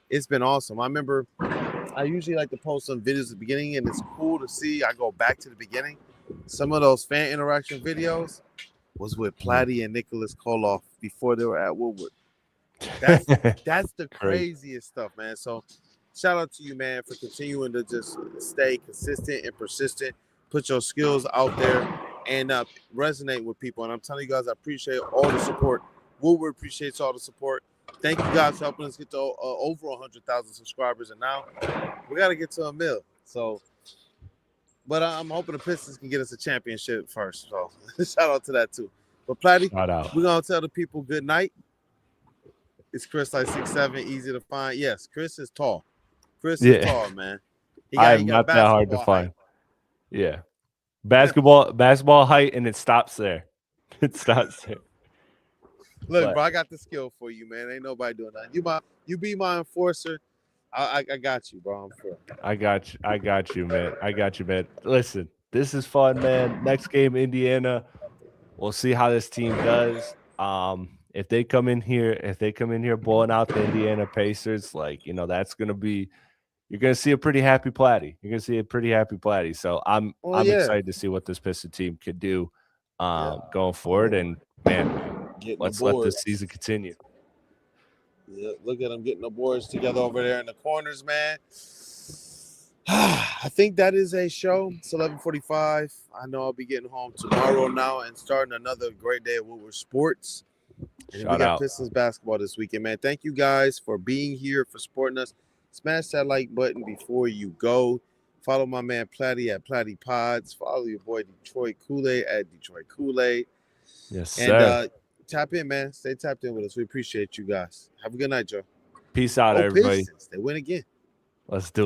it's been awesome. I remember I usually like to post some videos at the beginning, and it's cool to see. I go back to the beginning. Some of those fan interaction videos was with Platte and Nicholas Koloff before they were at Woodward. That's the craziest stuff, man. So shout out to you, man, for continuing to just stay consistent and persistent put your skills out there and resonate with people. And I'm telling you guys, I appreciate all the support. Woodward appreciates all the support. Thank you guys for helping us get to over 100,000 subscribers. And now we got to get to a mill. So, but I'm hoping the Pistons can get us a championship first. So shout out to that too. But Platte, we're going to tell the people good night. It's Chris, like 6'7", easy to find. Yes, Chris is tall. Chris is tall, man. I'm not that hard to find. Yeah. Basketball height, and it stops there. It stops there. Look, bro, I got the skill for you, man. Ain't nobody doing that. You be my enforcer. I got you, bro. I'm sure. I got you, man. Listen, this is fun, man. Next game, Indiana. We'll see how this team does. If they come in here blowing out the Indiana Pacers, like, you know, that's gonna be, you're gonna see a pretty happy Platte. So I'm excited to see what this Piston team could do going forward. And man, let's let this season continue. Yeah, look at them getting the boards together over there in the corners, man. I think that is a show. It's 11:45. I know I'll be getting home tomorrow now and starting another great day at Woodward Sports. And we got Pistons basketball this weekend, man. Thank you guys for being here, for supporting us. Smash that like button before you go. Follow my man Platte at Platte Pods. Follow your boy Detroit Kool-Aid at Detroit Kool-Aid. Yes, sir. And tap in, man. Stay tapped in with us. We appreciate you guys. Have a good night, Joe. Peace out, everybody. Pistons. They win again. Let's do it.